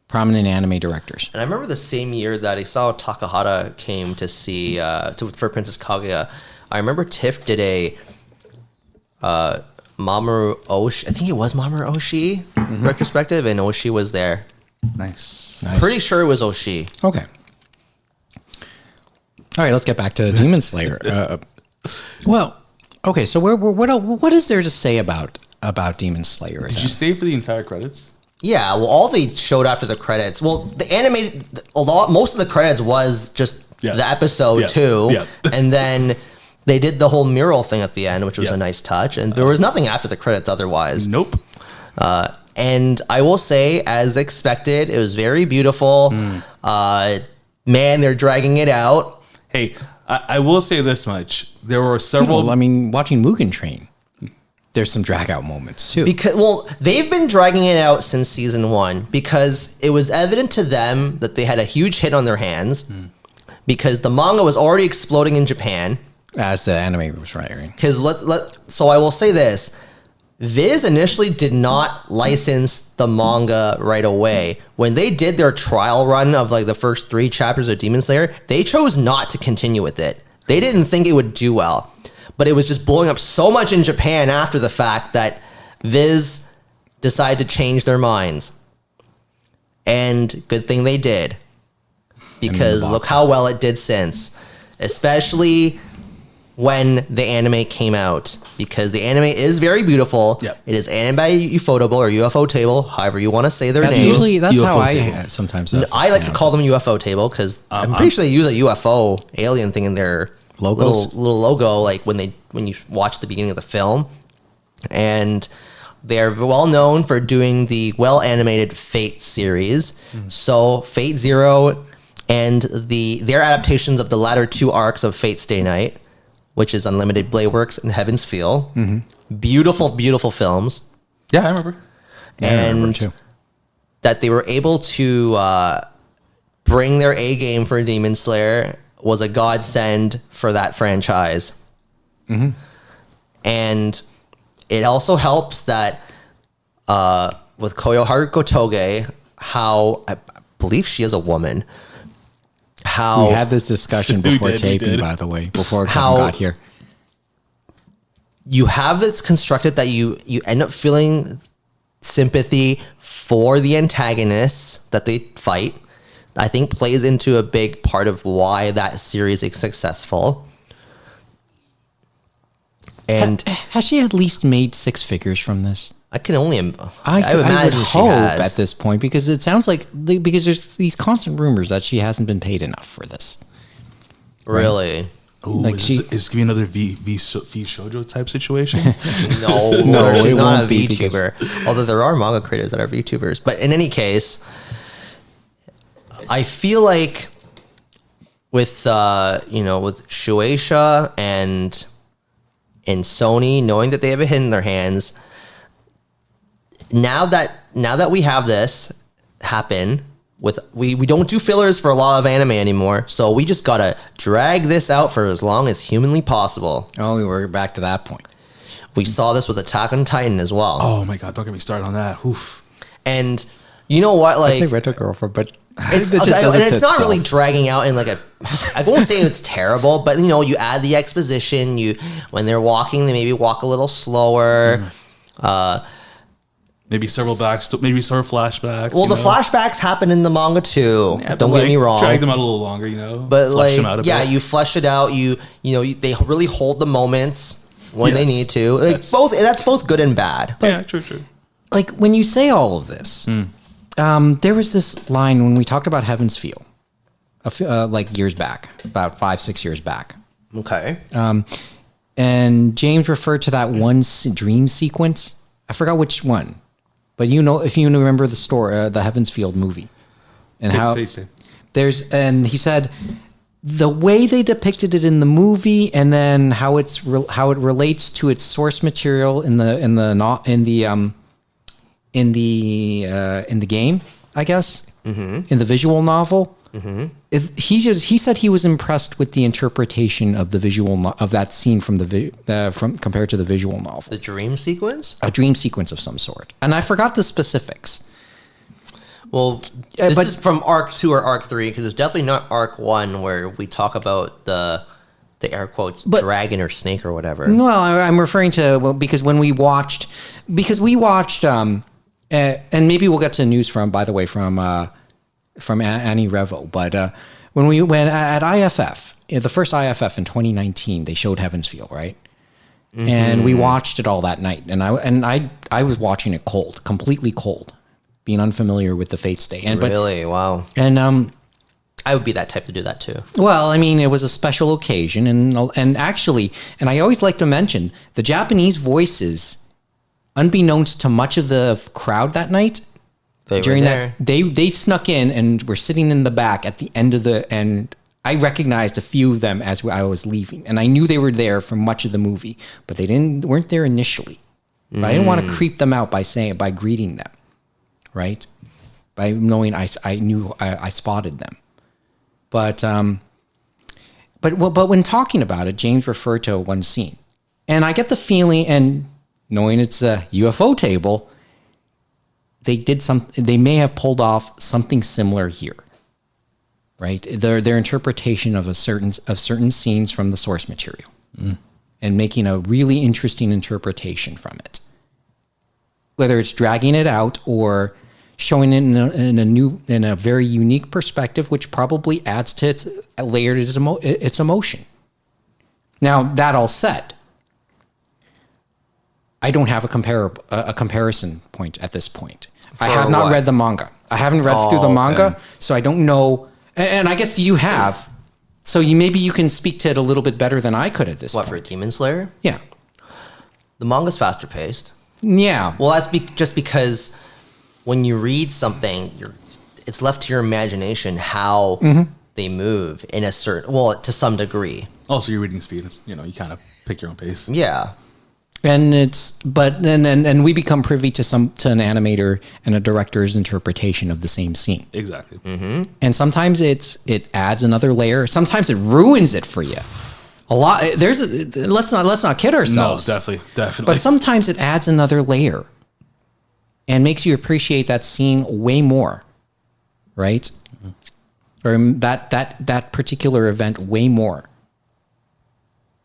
S1: Prominent anime directors.
S2: And I remember the same year that Isao Takahata came to see for Princess Kaguya. I remember TIFF did a Mamoru Oshii. I think it was Mamoru Oshii retrospective, and Oshii was there.
S3: Nice.
S1: Nice.
S2: Pretty sure it was Oshii.
S1: Okay. All right, let's get back to Demon Slayer. Well, okay, so what is there to say about Demon Slayer?
S3: Did you stay for the entire credits?
S2: Yeah, well, all they showed after the credits. Well, the animated, most of the credits was just the episode too, and then they did the whole mural thing at the end, which was a nice touch. And there was nothing after the credits otherwise.
S3: Nope.
S2: And I will say, as expected, it was very beautiful. Man, they're dragging it out.
S3: Hey, I will say this much: there were several.
S1: Well, I mean, watching Mugen Train, there's some drag out moments too.
S2: Because they've been dragging it out since season 1 because it was evident to them that they had a huge hit on their hands because the manga was already exploding in Japan.
S1: As the anime was writing.
S2: So I will say this. Viz initially did not license the manga right away. When they did their trial run of like the first 3 chapters of Demon Slayer, they chose not to continue with it. They didn't think it would do well. But it was just blowing up so much in Japan after the fact that Viz decided to change their minds. And good thing they did. Because look how well it did since. Especially when the anime came out, because the anime is very beautiful.
S3: Yep.
S2: It is animated by Ufotable or UFO Table, however you want to say their name.
S1: That's how
S3: UFO
S1: I
S3: table.
S1: sometimes.
S2: I like to call them UFO Table because I'm pretty sure they use a UFO alien thing in their little logo, like when you watch the beginning of the film, and they're well known for doing the well animated Fate series. So Fate Zero and their adaptations of the latter two arcs of Fate Stay Night, which is Unlimited Blade Works and Heaven's Feel. Beautiful, beautiful films.
S3: Yeah, I remember.
S2: And that they were able to bring their A game for Demon Slayer was a godsend for that franchise. And it also helps that with Koyo Haruko Toge, how I believe she is a woman. How
S1: We had this discussion before taping, by the way, before Kevin got here.
S2: You have it constructed that you end up feeling sympathy for the antagonists that they fight. I think plays into a big part of why that series is successful. And
S1: Has she at least made six figures from this?
S2: I can only
S1: I would
S2: imagine she
S1: hope
S2: has.
S1: at this point, because it sounds like because there's these constant rumors that she hasn't been paid enough for this.
S2: Really?
S3: Ooh,
S1: Like
S3: is this gonna be another V shoujo type situation?
S2: No, she's
S1: it
S2: not a
S1: won't be because-
S2: VTuber. Although there are manga creators that are VTubers. But in any case, I feel like with with Shueisha and Sony knowing that they have a hit in their hands, now that we have this happen, we don't do fillers for a lot of anime anymore, so we just gotta drag this out for as long as humanly possible.
S1: Oh, we're back to that point.
S2: We saw this with Attack on Titan as well.
S3: Oh my god, don't get me started on that. Oof.
S2: And you know what, like,
S1: I'd say Retro Girlfriend, but
S2: it's,
S1: it just does
S2: and
S1: it to
S2: it's not really
S1: itself.
S2: dragging out in like a, I won't say it's terrible, but you add the exposition, when they're walking, they maybe walk a little slower.
S3: Maybe several flashbacks.
S2: Well, the flashbacks happen in the manga too.
S3: Yeah,
S2: Don't
S3: but,
S2: get me wrong.
S3: Drag them out a little longer,
S2: But
S3: flesh them out a bit.
S2: you flesh it out. They really hold the moments when they
S3: Yes.
S2: need to. Like that's both good and bad.
S3: Yeah, true.
S1: Like when you say all of this, there was this line when we talked about Heaven's Feel, like years back, about 5-6 years back.
S2: Okay.
S1: And James referred to that one dream sequence. I forgot which one, but if you remember the story, the Heaven's Field movie, and how and he said the way they depicted it in the movie, and then how it relates to its source material in the game, I guess, in the visual novel. He said he was impressed with the interpretation of the visual of that scene from compared to the visual novel.
S2: The dream sequence?
S1: A dream sequence of some sort, and I forgot the specifics.
S2: Well, this is from Arc 2 or Arc 3, because it's definitely not Arc 1 where we talk about the air quotes dragon or snake or whatever.
S1: Well, I'm referring to because we watched, and maybe we'll get to news from Annie Revo, but when we went at IFF, the first IFF in 2019, they showed Heaven's Feel, right? And we watched it all that night, and I was watching it cold, completely cold, being unfamiliar with the Fate Stay.
S2: Really? Wow.
S1: And
S2: I would be that type to do that too.
S1: well, I mean, it was a special occasion, and actually, and I always like to mention the Japanese voices, unbeknownst to much of the crowd that night. They snuck in and were sitting in the back at the end of and I recognized a few of them as I was leaving, and I knew they were there for much of the movie, but they weren't there initially. But I didn't want to creep them out by greeting them, right? By knowing I knew I spotted them, but when talking about it, James referred to one scene, and I get the feeling, and knowing it's a UFO table, they may have pulled off something similar here, right? Their interpretation of certain scenes from the source material, and making a really interesting interpretation from it. Whether it's dragging it out or showing it in a very unique perspective, which probably adds to its emotion. Now, that all said, I don't have a comparison point at this point. I have not read the manga. I haven't read through the manga, so I don't know. And I guess you have. So maybe you can speak to it a little bit better than I could at this
S2: What,
S1: point.
S2: for Demon Slayer?
S1: Yeah.
S2: The manga's faster paced.
S1: Yeah.
S2: Well, that's just because when you read something, it's left to your imagination how they move in a certain, well, to some degree.
S3: Also, your reading speed is, you kind of pick your own pace.
S2: Yeah.
S1: And and we become privy to an animator and a director's interpretation of the same scene.
S3: Exactly.
S1: And sometimes it adds another layer. Sometimes it ruins it for you. A lot. Let's not kid
S3: No,
S1: ourselves.
S3: definitely.
S1: But sometimes it adds another layer and makes you appreciate that scene way more, right? Or that particular event way more.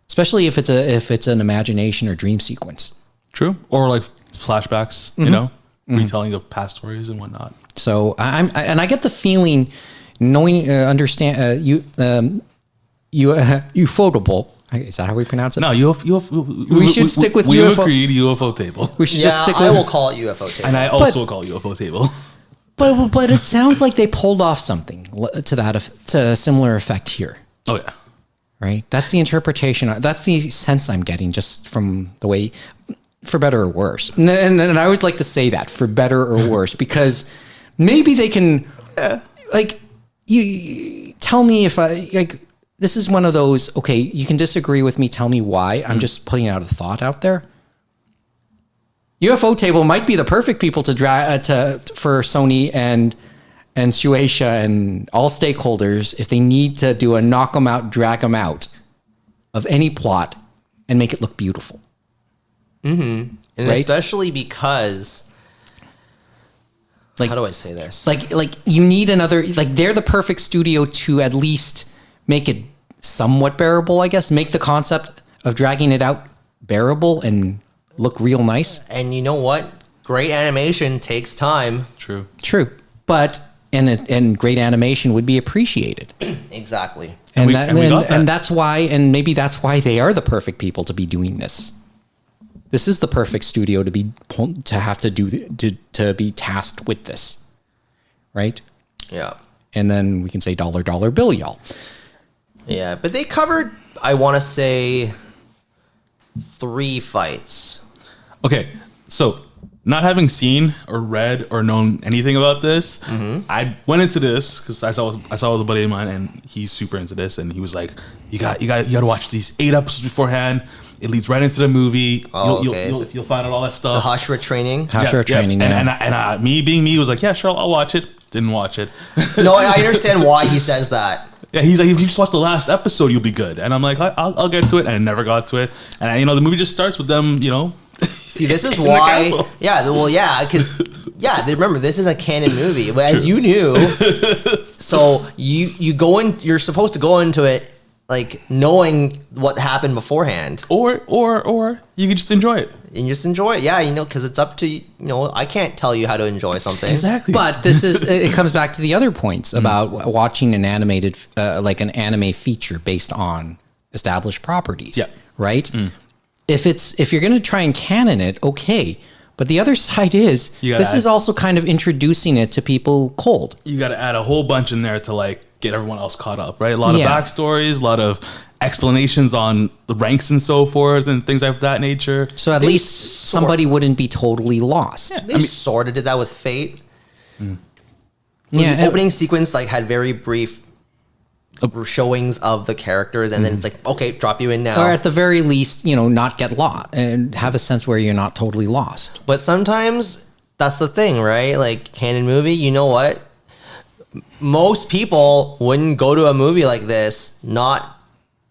S1: Especially if it's an imagination or dream sequence.
S3: True. Or like flashbacks, retelling of past stories and whatnot.
S1: So I get the feeling, knowing, ufotable. Is that how we pronounce it?
S3: No,
S1: We should stick with
S3: we
S1: UFO.
S3: agreed UFO table.
S1: We should
S2: Yeah,
S1: just stick
S2: I
S1: with.
S2: will call it UFO table.
S3: And I also will call it UFO table.
S1: But it sounds like they pulled off something to a similar effect here.
S3: Oh, yeah.
S1: Right? That's the interpretation. That's the sense I'm getting just from the way, for better or worse. And I always like to say that, for better or worse, because maybe they can, like, you tell me if this is one of those, okay, you can disagree with me, tell me why. I'm just putting out a thought out there. UFO Table might be the perfect people for Sony and Shueisha and all stakeholders if they need to do a knock 'em out, drag 'em out of any plot and make it look beautiful.
S2: And
S1: right?
S2: especially because,
S1: Like,
S2: how do I say this?
S1: Like you need another, like they're the perfect studio to at least make it somewhat bearable, I guess. Make the concept of dragging it out bearable and look real nice.
S2: And you know what? Great animation takes time.
S3: True.
S1: True. But and great animation would be appreciated.
S2: Exactly.
S1: And
S3: we got that.
S1: and that's why, and maybe that's why they are the perfect people to be doing this. This is the perfect studio to be tasked with this, right?
S2: Yeah.
S1: And then we can say dollar bill, y'all.
S2: Yeah, but they covered, I want to say, 3 fights.
S3: Okay, so not having seen or read or known anything about this, I went into this because I saw with a buddy of mine and he's super into this, and he was like, "You got to watch these 8 episodes beforehand. It leads right into the movie.
S2: Oh,
S3: You'll find out all that
S2: The
S3: stuff."
S2: Hashira training.
S1: Hashira training, yeah.
S3: And me being me was like, "Yeah, sure, I'll watch it." Didn't watch it.
S2: No, I understand why he says that.
S3: Yeah, he's like, "If you just watch the last episode, you'll be good." And I'm like, "I'll get to it," and I never got to it. And the movie just starts with them,
S2: See, this is
S3: in the
S2: why.
S3: castle.
S2: Yeah, well, yeah, because remember, this is a canon movie, but as you knew, so you go in. You're supposed to go into it like knowing what happened beforehand,
S3: or you can just enjoy it.
S2: and just enjoy it. Yeah, because it's up to I can't tell you how to enjoy something.
S3: Exactly.
S1: But it comes back to the other points about watching an animated, like an anime feature based on established properties.
S3: Yeah.
S1: Right. If you're going to try and canon it, okay. But the other side is this is also kind of introducing it to people cold.
S3: You got to add a whole bunch in there to like get everyone else caught up, right? A lot of backstories, a lot of explanations on the ranks and so forth, and things of that nature.
S1: So at least somebody wouldn't be totally lost.
S2: They sort of did that with Fate.
S1: Yeah.
S2: The opening sequence had very brief showings of the characters, and then it's like, okay, drop you in now.
S1: Or at the very least, not get lost and have a sense where you're not totally lost.
S2: But sometimes that's the thing, right? Like canon movie, you know what? Most people wouldn't go to a movie like this not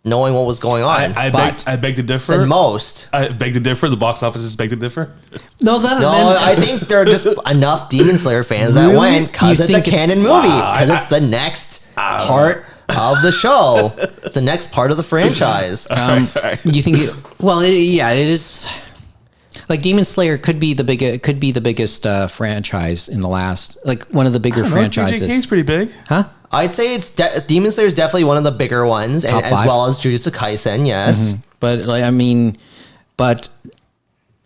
S2: knowing what was going on.
S3: I beg to differ.
S2: Said most.
S3: I beg to differ. The box offices beg to differ.
S1: No,
S2: I think there are just enough Demon Slayer fans that
S1: Really?
S2: went because
S1: You
S2: it's a
S1: think it's-
S2: canon movie. Because it's the next part of the show. It's the next part of the franchise.
S1: You think? It is. Like Demon Slayer could be the biggest franchise in the last, like one of the bigger franchises.
S3: JJK's pretty big.
S1: Huh?
S2: I'd say Demon Slayer is definitely one of the bigger ones, and
S1: Top
S2: as
S1: 5?
S2: well as Jujutsu Kaisen. Yes,
S1: But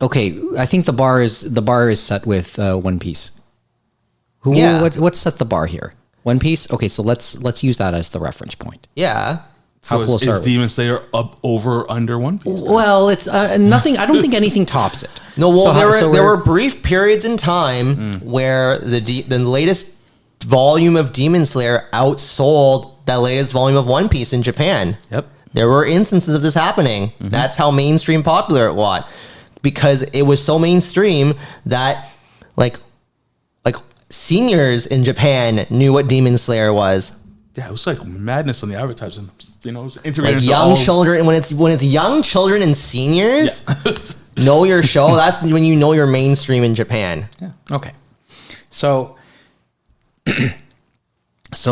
S1: okay, I think the bar is set with One Piece.
S2: Yeah.
S1: What's set the bar here? One Piece. Okay, so let's use that as the reference point.
S2: yeah.
S1: How
S3: So
S1: close
S3: is
S1: are we?
S3: Demon Slayer up over or under One Piece? then?
S1: Well, it's nothing. I don't think anything tops it.
S2: No, well,
S1: So
S2: there
S1: we're-
S2: were brief periods in time where the latest volume of Demon Slayer outsold the latest volume of One Piece in Japan.
S3: Yep.
S2: There were instances of this happening. That's how mainstream popular it was, because it was so mainstream that like seniors in Japan knew what Demon Slayer was.
S3: Yeah, it was like madness on the advertising. It was integrated
S2: Like
S3: into
S2: young
S3: all-
S2: children, when it's young children and seniors know your show. That's when you know you're mainstream in Japan.
S1: Okay. So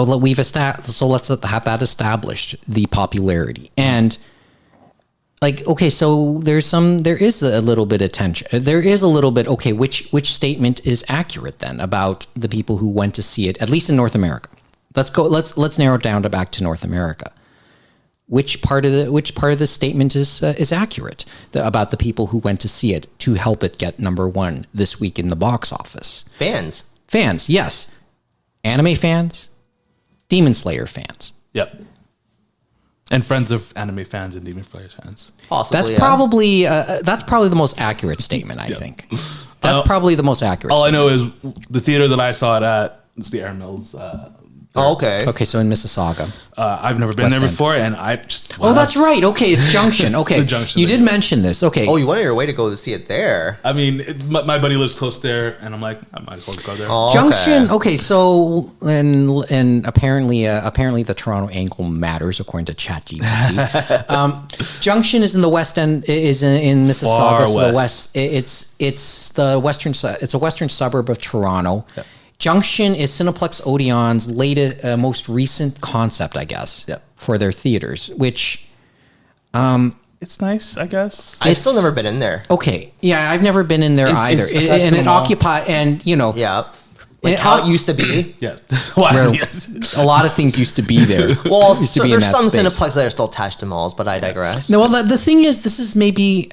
S1: let's have that established, the popularity. And like, okay, so there is a little bit of tension. There is a little bit, okay, which statement is accurate then about the people who went to see it, at least in North America? Let's narrow it down back to North America. Which part of the statement is accurate about the people who went to see it to help it get number one this week in the box office? Fans, yes. Anime fans, Demon Slayer fans.
S3: Yep. And friends of anime fans and Demon Slayer fans.
S2: Possibly,
S1: That's probably the most accurate statement, I think. That's probably the most accurate.
S3: All I
S1: statement.
S3: know is the theater that I saw it at, it's the Air Mills.
S2: Oh, okay.
S1: Okay, so in Mississauga.
S3: I've never been
S1: West
S3: there
S1: End.
S3: before, and I just...
S1: Oh, that's right. Okay, it's Junction. Okay,
S3: The Junction
S1: you
S3: thing,
S1: did
S3: yeah.
S1: mention this. Okay.
S2: Oh, you went on your way to go to see it there.
S3: I mean, my buddy lives close there, and I'm like, I might as well go there.
S2: Oh,
S1: Junction.
S2: okay.
S1: Okay, so and apparently the Toronto angle matters according to ChatGPT. Junction is in the West End. Is in Mississauga.
S3: Far
S1: So the
S3: west.
S1: west. It's the western. It's a western suburb of Toronto.
S3: Yep.
S1: Junction is Cineplex Odeon's latest, most recent concept, I guess,
S3: Yep.
S1: for their theaters. Which
S3: It's nice, I guess.
S2: I've
S1: It's-
S2: still never been in there.
S1: okay, yeah, I've never been in there
S3: It's-
S1: either,
S3: it's attached
S1: and
S3: to
S1: it
S3: the mall.
S1: occupies and
S2: Yeah. Like
S1: It-
S2: how it used to be.
S3: Yeah. Well,
S1: where
S3: I mean,
S1: a lot of things used to be there.
S2: Well,
S1: used to
S2: so
S1: be in
S2: there's
S1: that
S2: some
S1: space.
S2: Cineplex that are still attached to malls, but I digress.
S1: No, well, the thing is, this is maybe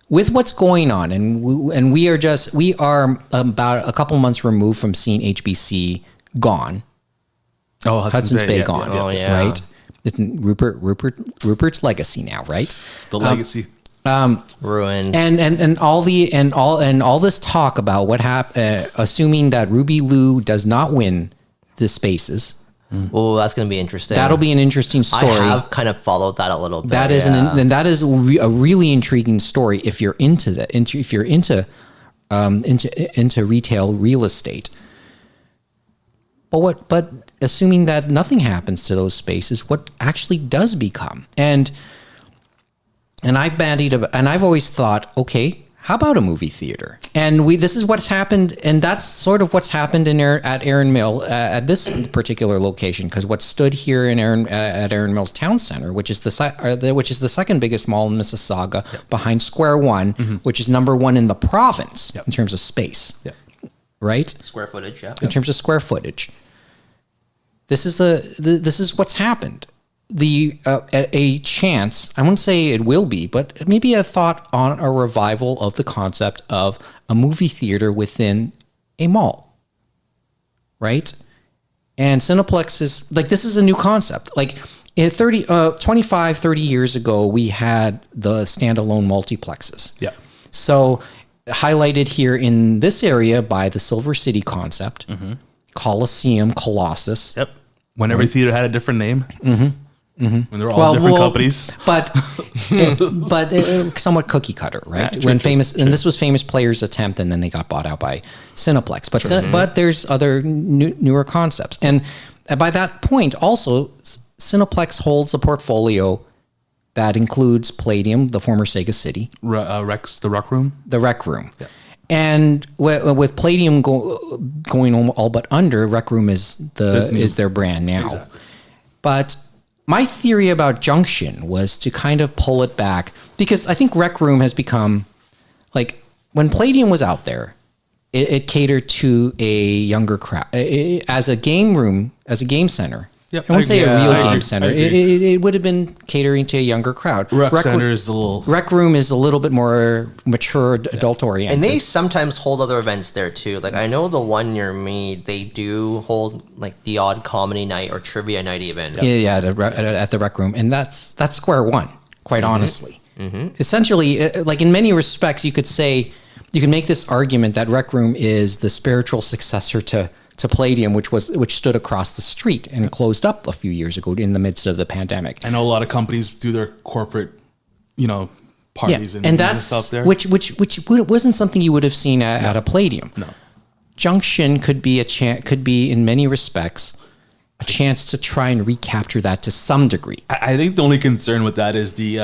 S1: with what's going on, and we are about a couple months removed from seeing HBC gone,
S3: oh,
S1: Hudson's Bay gone,
S2: Oh, yeah.
S1: right? Rupert's legacy now, right?
S3: The legacy.
S2: Ruined.
S1: And all this talk about what happened, assuming that Ruby Lou does not win the spaces,
S2: Oh, that's going to be interesting.
S1: that'll be an interesting story.
S2: I have kind of followed that a little bit.
S1: That is
S2: yeah.
S1: and that is a really intriguing story if you're into that. If you're into retail real estate. But assuming that nothing happens to those spaces, what actually does become? And I've always thought, okay, how about a movie theater? And this is what's happened, and that's sort of what's happened at Erin Mill at this particular location. Because what stood here at Erin Mills Town Center, which is the second biggest mall in Mississauga, behind Square One, which is number one in the province in terms of space, right?
S2: Square footage, yeah.
S1: In terms of square footage, this is what's happened. A chance, I wouldn't say it will be, but maybe a thought on a revival of the concept of a movie theater within a mall, right? And Cineplex is like, this is a new concept. Like in 25, 30 years ago, we had the standalone multiplexes.
S3: Yeah.
S1: So highlighted here in this area by the Silver City concept, Coliseum, Colossus.
S3: Yep. When every theater had a different name. When they were all different companies.
S1: but somewhat cookie cutter, right?
S3: Yeah, true.
S1: And this was Famous Players' attempt, and then they got bought out by Cineplex. But there's other newer concepts, and by that point, also Cineplex holds a portfolio that includes Palladium, the former Sega City,
S3: Rex, the Rec Room.
S1: the Rec Room. Yeah. And with Palladium going all but under, Rec Room is their brand now.
S3: Exactly.
S1: But my theory about Junction was to kind of pull it back, because I think Rec Room has become, like, when Palladium was out there, it catered to a younger crowd. As a game room, as a game center,
S3: Yep,
S1: I wouldn't say a
S3: yeah,
S1: real
S3: I
S1: game
S3: agree,
S1: center.
S3: I agree.
S1: It would have been catering to a younger crowd.
S3: Rec center is a little.
S1: Rec room is a little bit more mature, adult oriented.
S2: And they sometimes hold other events there too. Like I know the one near me, they do hold like the odd comedy night or trivia night even.
S1: Yeah, at the rec room, and that's square one. Quite honestly, essentially, like in many respects, you could say you can make this argument that rec room is the spiritual successor to Palladium, which stood across the street and closed up a few years ago in the midst of the pandemic.
S3: I know a lot of companies do their corporate, parties
S1: and that's
S3: stuff there.
S1: which wasn't something you would have seen at a Palladium.
S3: No.
S1: Junction could be could be in many respects a chance to try and recapture that to some degree.
S3: I think the only concern with that is the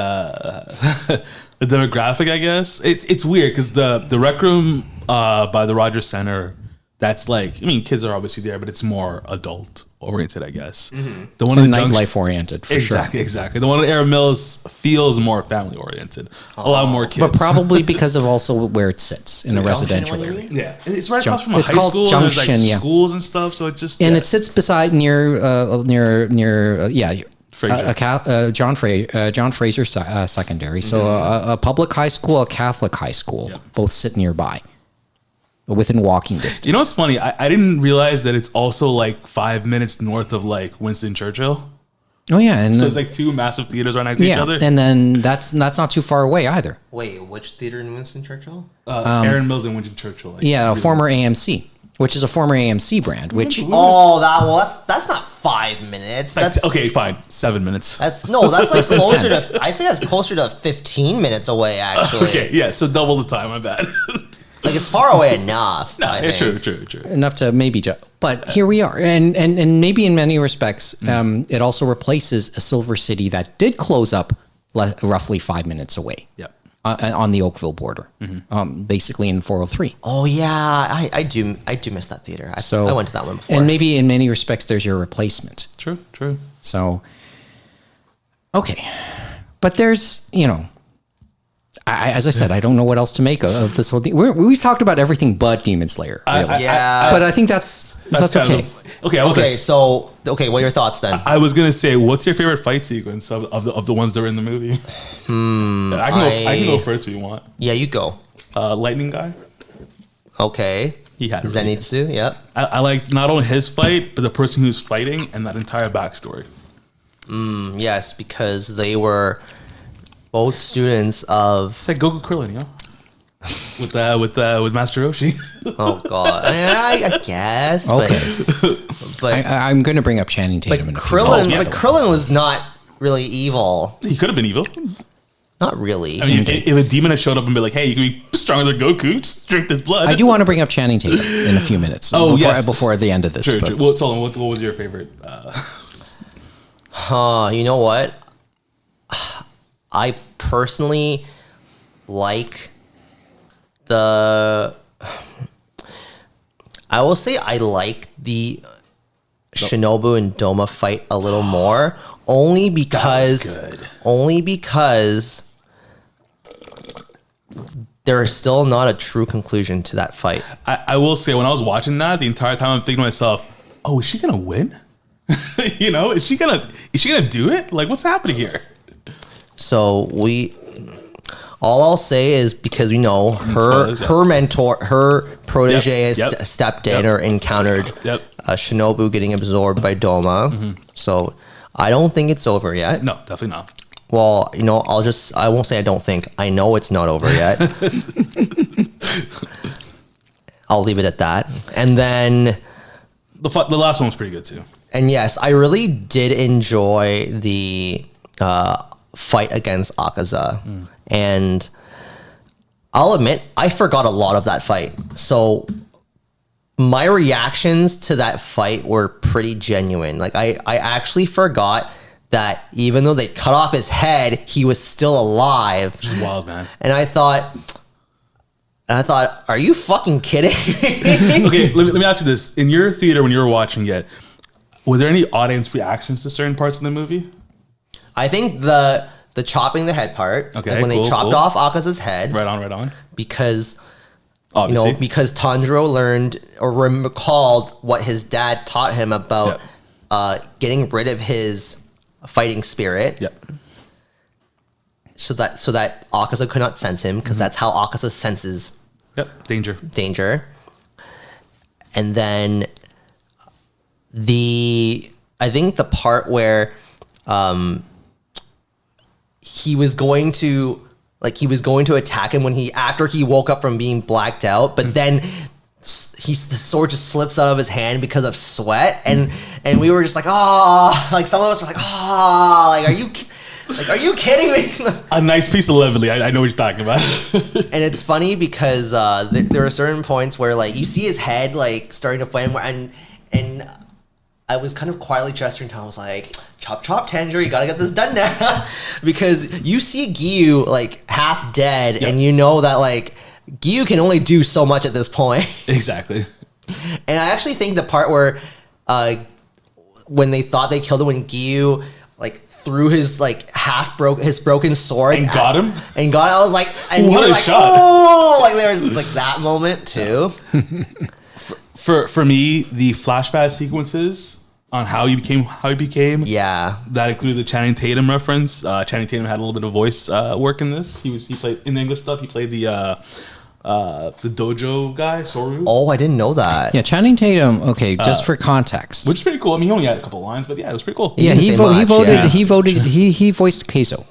S3: the demographic. I guess it's weird because the rec room by the Rogers Center. That's like, kids are obviously there, but it's more adult oriented, I guess. The one
S1: And
S3: in the
S1: nightlife oriented, for sure.
S3: Exactly. The one at Air Mills feels more family oriented. A lot more kids.
S1: But probably because of also where it sits in a residential
S2: Junction,
S1: area.
S3: Yeah, it's right across from a
S1: It's
S3: high
S1: called
S3: school.
S1: Junction,
S3: and there's
S1: yeah.
S3: schools and stuff. So it just
S1: And it sits beside near
S3: Fraser.
S1: John Fraser Secondary. So a public high school, a Catholic high school, both sit nearby, within walking distance.
S3: You know what's funny? I didn't realize that it's also like 5 minutes north of like Winston Churchill.
S1: Oh yeah, and
S3: So it's like two massive theaters right next to each other.
S1: and then that's not too far away either.
S2: Wait, which theater in Winston Churchill?
S3: Aaron Mills and Winston Churchill. Like,
S1: Yeah, a
S3: really-
S1: former AMC, which is a former AMC brand, which
S2: Oh, that's not 5 minutes.
S3: Like,
S2: That's
S3: okay, fine. 7 minutes.
S2: that's like closer to. I say that's closer to 15 minutes away. Actually,
S3: Okay, yeah. So double the time. My bad.
S2: like it's far away enough.
S3: No,
S2: I
S3: yeah,
S2: think.
S3: true.
S1: enough to maybe but here we are, and maybe in many respects it also replaces a Silver City that did close up roughly 5 minutes away.
S3: Yep.
S1: On the Oakville border, basically in 403.
S2: Oh yeah, I do miss that theater. I went to that one before.
S1: And maybe in many respects there's your replacement.
S3: True.
S1: So okay, but there's as I said, I don't know what else to make of this whole thing. We've talked about everything but Demon Slayer, really.
S2: Yeah.
S1: But I think that's
S3: kind
S1: okay.
S3: of- okay.
S2: What are your thoughts then?
S3: I was gonna say, what's your favorite fight sequence of the ones that are in the movie? I can go first if you want.
S2: Yeah, you go.
S3: Lightning guy.
S2: Okay.
S3: He had it really
S2: Zenitsu. Yep.
S3: I like not only his fight, but the person who's fighting and that entire backstory.
S2: Yes, because they were both students of.
S3: It's like Goku Krillin, with Master Roshi.
S2: Oh God. I guess.
S1: Okay.
S2: But
S1: I'm going to bring up Channing Tatum in a few minutes.
S2: Krillin. But Krillin was not really evil.
S3: He could have been evil.
S2: Not really.
S3: I mean, if a demon had showed up and be like, "Hey, you can be stronger than Goku. Just drink this blood."
S1: I do want to bring up Channing Tatum in a few minutes. Before the end of this.
S3: True.
S1: but-
S3: Well, Solon, what was your favorite?
S2: You know what? I personally like I will say I like the Shinobu and Doma fight a little more, only because there is still not a true conclusion to that fight.
S3: I will say, when I was watching that, the entire time I'm thinking to myself, "Oh, is she gonna win? Is she gonna do it? Like, what's happening here?"
S2: So all I'll say is, because we know her mentor, her protege has stepped in or encountered Shinobu getting absorbed by Doma. So I don't think it's over yet.
S3: No, definitely not.
S2: Well, I won't say I don't think. I know it's not over yet. I'll leave it at that. And then
S3: The last one was pretty good too.
S2: And yes, I really did enjoy the fight against Akaza. And I'll admit, I forgot a lot of that fight. So my reactions to that fight were pretty genuine. Like, I actually forgot that even though they cut off his head, he was still alive.
S3: Which is wild, man.
S2: And I thought, are you fucking kidding?
S3: Okay, let me ask you this. In your theater, when you were watching it, was there any audience reactions to certain parts of the movie?
S2: I think the chopping the head part,
S3: Okay,
S2: like when they chopped off Akaza's head,
S3: Right on.
S2: because
S3: Obviously.
S2: because Tanjiro learned or recalled what his dad taught him about getting rid of his fighting spirit.
S3: Yep.
S2: So that Akaza could not sense him, because that's how Akaza senses
S3: Yep. Danger.
S2: And then I think the part where he was going to attack him after he woke up from being blacked out, but then the sword just slips out of his hand because of sweat, and we were just like, oh, like some of us were like, oh, like are you kidding me?
S3: A nice piece of levity. I know what you're talking about.
S2: And it's funny because there are certain points where like you see his head like starting to flame, and I was kind of quietly gesturing to him. I was like, chop chop Tanjiro, you gotta get this done now. Because you see Giyu like half dead, and you know that like Giyu can only do so much at this point.
S3: Exactly.
S2: And I actually think the part where when they thought they killed him, when Giyu like threw his like his broken sword
S3: And got him?
S2: I was like, and
S3: What
S2: you were
S3: a
S2: like,
S3: shot.
S2: oh, like there was like that moment too.
S3: For me, the flashback sequences on how he became.
S2: Yeah.
S3: That included the Channing Tatum reference. Channing Tatum had a little bit of voice work in this. He played in the English dub. He played the dojo guy, Soru.
S2: Oh, I didn't know that.
S1: Yeah, Channing Tatum. Okay, just for context.
S3: Which is pretty cool. I mean, he only had a couple lines, but yeah, it was pretty cool.
S1: Yeah,
S2: didn't say much,
S1: he voiced Queso.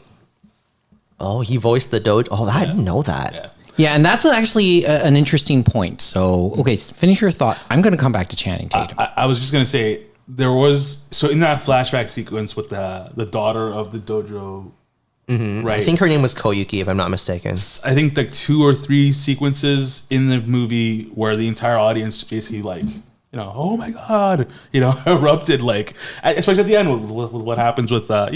S2: Oh, he voiced the dojo. Oh, I didn't know that.
S3: Yeah.
S1: Yeah, and that's actually an interesting point. So, okay, finish your thought. I'm going to come back to Channing Tatum.
S3: I was just gonna say there was in that flashback sequence with the daughter of the dojo, right?
S2: I think her name was Koyuki, if I'm not mistaken.
S3: I think like 2 or 3 sequences in the movie where the entire audience basically like, oh my god, erupted, like especially at the end with what happens with how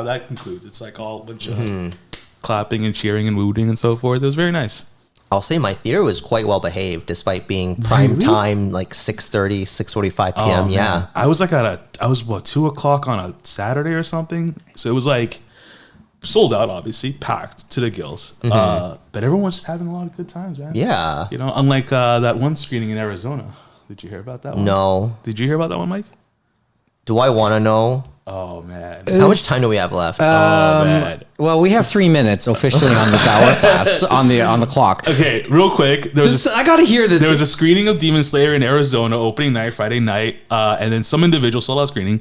S3: that concludes. It's like all a bunch of clapping and cheering and wooing and so forth. It was very nice.
S2: I'll say my theater was quite well behaved, despite being prime time, like 6:30, 6:45 p.m. Yeah,
S3: Man. I was like I was 2:00 on a Saturday or something, so it was like sold out, obviously packed to the gills. But everyone was just having a lot of good times, man.
S2: yeah.
S3: Unlike that one screening in Arizona. Did you hear about that one?
S2: No.
S3: Did you hear about that one, Mike?
S2: Do I want to know?
S3: Oh man.
S2: How much time do we have left?
S3: Oh man.
S1: Well, we have 3 minutes officially on this hourglass on the clock.
S3: Okay, real quick.
S1: I got to hear this.
S3: There was a screening of Demon Slayer in Arizona, opening night, Friday night, and then some individual sold out screening.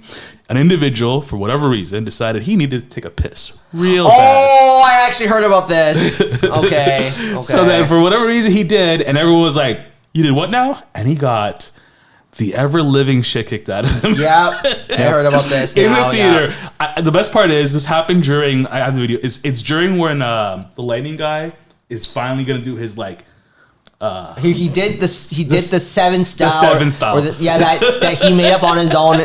S3: An individual, for whatever reason, decided he needed to take a piss real bad.
S2: Oh, I actually heard about this. Okay.
S3: So then, for whatever reason, he did, and everyone was like, "You did what now?" And he got the ever-living shit kicked out of him.
S2: Yeah, I heard about this
S3: In
S2: now,
S3: the theater. The best part is this happened during. I have the video. It's during when the lightning guy is finally gonna do his like.
S2: He did this. He did the 7 style.
S3: The 7 style.
S2: That he made up on his own,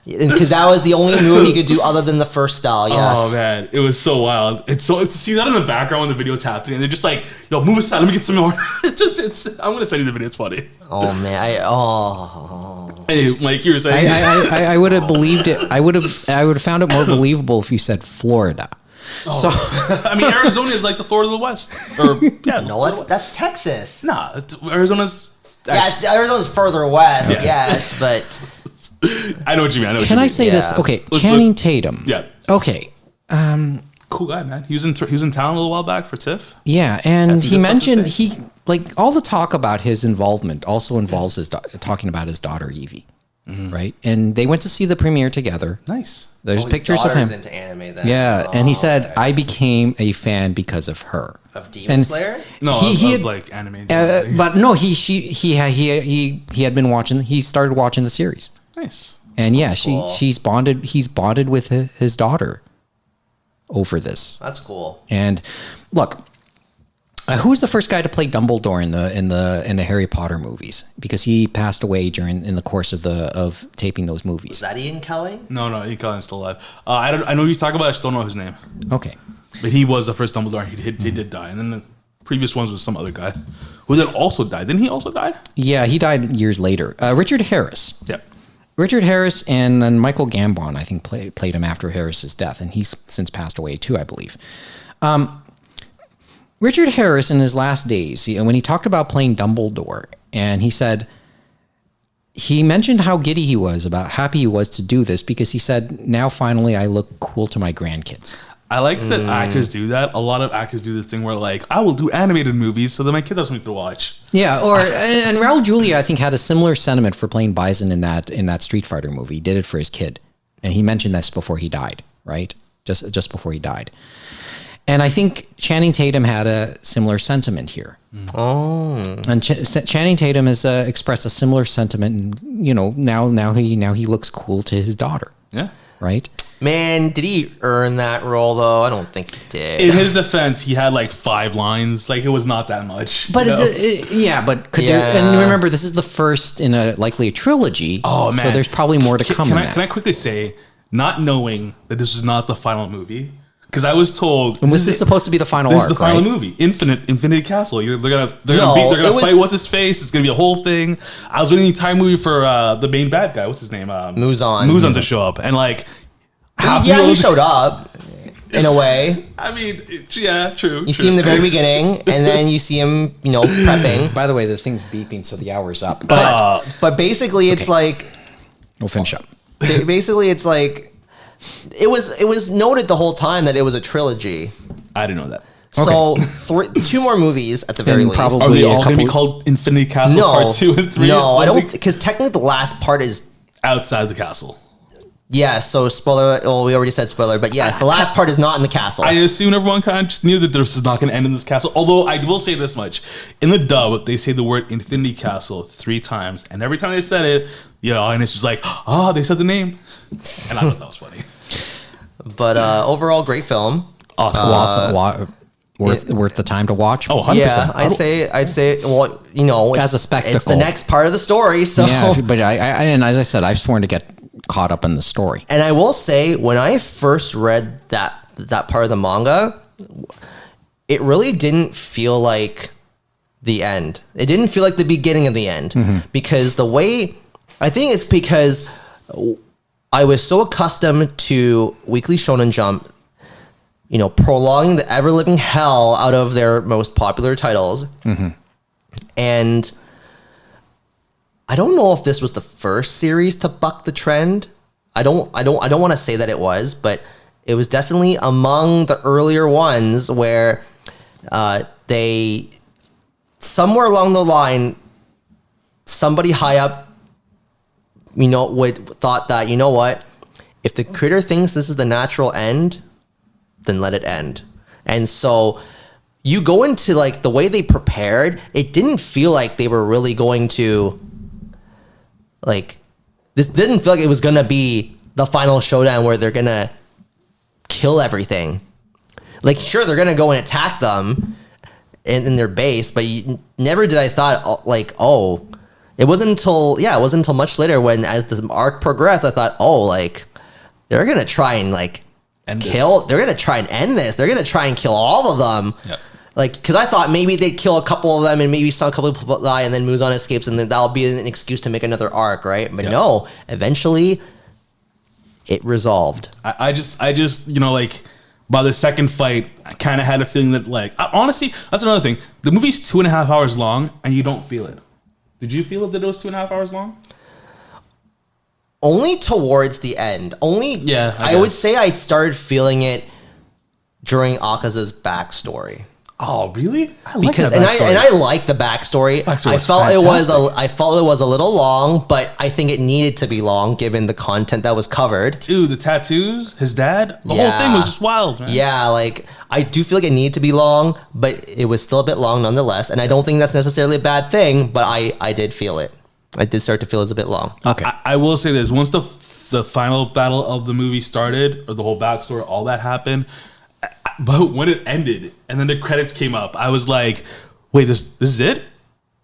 S2: because that was the only move he could do other than the first style. Yes.
S3: Oh man, it was so wild. It's so to see that in the background when the video's happening, and they're just like, "Yo, move aside. Let me get some more." I'm gonna send you the video. It's funny.
S2: Oh man.
S3: Hey, like you were saying,
S1: I would have believed it. I would have found it more believable if you said Florida. So
S3: I mean, Arizona is like the Florida of the West, or yeah,
S2: No, that's Texas.
S3: nah, Arizona's.
S2: Yeah, Arizona's further west. Yes, but
S3: I know what you mean.
S1: can I say this?
S2: Yeah.
S1: Okay,
S3: Let's
S1: Channing
S3: look-
S1: Tatum.
S3: Yeah,
S1: Okay.
S3: cool guy, man. He was in town a little while back for TIFF.
S1: Yeah, and
S3: Has some
S1: he
S3: good stuff to
S1: mentioned
S3: say.
S1: he like all the talk about his involvement also involves his talking about his daughter Evie, right? And they went to see the premiere together.
S3: Nice.
S1: There's
S2: his
S1: pictures of
S2: daughter's
S1: him.
S2: into anime then.
S1: Yeah, and he said,
S2: okay.
S1: "I became a fan because of her."
S2: Of Demon
S1: and-
S2: Slayer?
S3: No,
S1: He
S3: of
S1: had-
S3: like anime.
S1: But no, he had been watching. He started watching the series,
S3: Nice.
S1: and yeah,
S2: cool.
S1: she's bonded. He's bonded with his daughter over this.
S2: That's cool.
S1: And look, who's the first guy to play Dumbledore in the Harry Potter movies? Because he passed away in the course of taping those
S2: Is
S1: movies.
S2: that Ian Kelly?
S3: No, Ian Cullen's still alive. I know who he's talking about. I just don't know his name.
S1: Okay.
S3: But he was the first Dumbledore. He did die, and then the previous ones was some other guy who then also died. Didn't he also die?
S1: Yeah, he died years later. Richard Harris.
S3: Yeah.
S1: Richard Harris and Michael Gambon, I think, played him after Harris's death, and he's since passed away too, I believe. Richard Harris, in his last days, when he talked about playing Dumbledore, and he said he mentioned how giddy he was about happy he was to do this because he said, now finally I look cool to my grandkids.
S3: I like that actors do that. A lot of actors do this thing where like, I will do animated movies so that my kids have something to watch.
S1: Yeah, and Raul Julia, I think, had a similar sentiment for playing Bison in that Street Fighter movie. He did it for his kid. And he mentioned this before he died, right? Just before he died. And I think Channing Tatum had a similar sentiment here.
S2: Oh.
S1: And Channing Tatum has expressed a similar sentiment. And, you know, now he looks cool to his daughter.
S3: Yeah.
S1: Right?
S2: Man, did he earn that role though? I don't think he did.
S3: In his defense, he had like 5 lines. Like it was not that much.
S1: But
S3: you know?
S1: but could there? And remember, this is the first in likely a trilogy.
S3: Oh man!
S1: So there's probably more to come.
S3: Can I quickly say, not knowing that this was not the final movie, because I was told
S1: and this is supposed to be the final
S3: this
S1: arc,
S3: is the final
S1: right?
S3: movie, Infinity Castle. They're gonna fight what's his face. It's gonna be a whole thing. I was waiting the entire movie for the main bad guy. What's his name? Muzan to show up, and like.
S2: He showed up in a way.
S3: I mean, yeah, true.
S2: You see him in the very beginning, and then you see him, prepping.
S1: By the way, the thing's beeping, so the hour's up.
S2: But basically, it's like
S1: we'll finish up.
S2: Basically, it's like it was noted the whole time that it was a trilogy.
S3: I didn't know that.
S2: So 2 more movies at the very least.
S1: Probably
S3: Are they all going to be called Infinity Castle Part 2 and 3?
S2: No, I don't, because technically the last part is
S3: outside the castle.
S2: Yeah, so spoiler. Well, we already said spoiler, but yes, the last part is not in the castle.
S3: I assume everyone kind of just knew that this is not going to end in this castle. Although I will say this much: in the dub, they say the word Infinity Castle 3 times, and every time they said it, and it's just like, they said the name, and I thought that was funny.
S2: But overall, great film.
S1: Awesome. Worth the time to watch.
S3: Oh, 100%.
S2: Yeah, I'd say. Well, it's,
S1: as a spectacle,
S2: it's the next part of the story. So
S1: yeah, but I and as I said, I've sworn to get caught up in the story.
S2: And I will say, when I first read that part of the manga, it really didn't feel like the end. It didn't feel like the beginning of the end, because the way, I think it's because I was so accustomed to Weekly Shonen Jump, prolonging the ever-living hell out of their most popular titles. And I don't know if this was the first series to buck the trend. I don't want to say that it was, but it was definitely among the earlier ones where they, somewhere along the line, somebody high up, thought that, what, if the creator thinks this is the natural end, then let it end. And so you go into like the way they prepared, it didn't feel like they were really going to, like, this didn't feel like it was gonna be the final showdown where they're gonna kill everything. Like, sure, they're gonna go and attack them in their base, but never did I thought it wasn't until much later when, as the arc progressed, I thought, they're gonna try and they're gonna try and end this. They're gonna try and kill all of them.
S3: Yep.
S2: Like, because I thought maybe they'd kill a couple of them and maybe a couple of people die and then Muzan escapes and then that'll be an excuse to make another arc, right? But no, eventually it resolved.
S3: I just like, by the second fight, I kind of had a feeling that, honestly, that's another thing. The movie's 2.5 hours long and you don't feel it. Did you feel that it was 2.5 hours long?
S2: Only towards the end.
S3: Yeah,
S2: I would say I started feeling it during Akaza's backstory.
S3: Oh, really? I like
S2: Because
S3: that backstory.
S2: I like the backstory. I felt it was a little long, but I think it needed to be long given the content that was covered.
S3: Dude, the tattoos, his dad, the whole thing was just wild, man.
S2: Yeah, I do feel like it needed to be long, but it was still a bit long nonetheless. And I don't think that's necessarily a bad thing, but I did feel it. I did start to feel it was a bit long.
S1: Okay.
S3: I will say this. Once the final battle of the movie started, or the whole backstory, all that happened, but when it ended and then the credits came up, I was like, wait, this is it?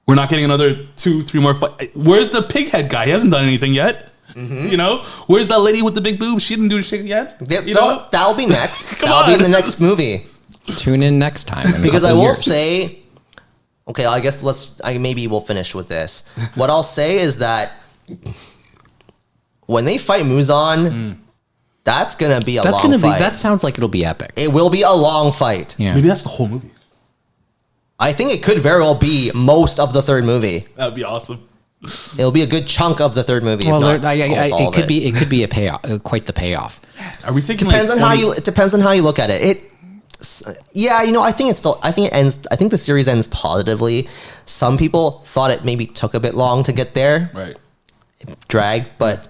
S3: We're not getting another 2-3 more Where's the pig head guy? He hasn't done anything yet. Where's that lady with the big boobs? She didn't do shit yet.
S2: That'll be next. That'll be in the next movie.
S1: Tune in next time.
S2: Because I will say, okay, I guess maybe we'll finish with this. What I'll say is that when they fight Muzan, that's gonna be a long fight.
S1: That sounds like it'll be epic.
S2: It will be a long fight.
S1: Yeah.
S3: Maybe that's the whole movie.
S2: I think it could very well be most of the third movie.
S3: That'd be awesome.
S2: It'll be a good chunk of the third movie.
S1: Well,
S2: if not almost all of
S1: it could be a payoff, quite the payoff.
S3: Are we taking
S2: Depends
S3: like
S2: on how
S3: 20
S2: you. It depends on how you look at it. Yeah, I think it's still. I think it ends. I think the series ends positively. Some people thought it maybe took a bit long to get there,
S3: Right.
S2: dragged, but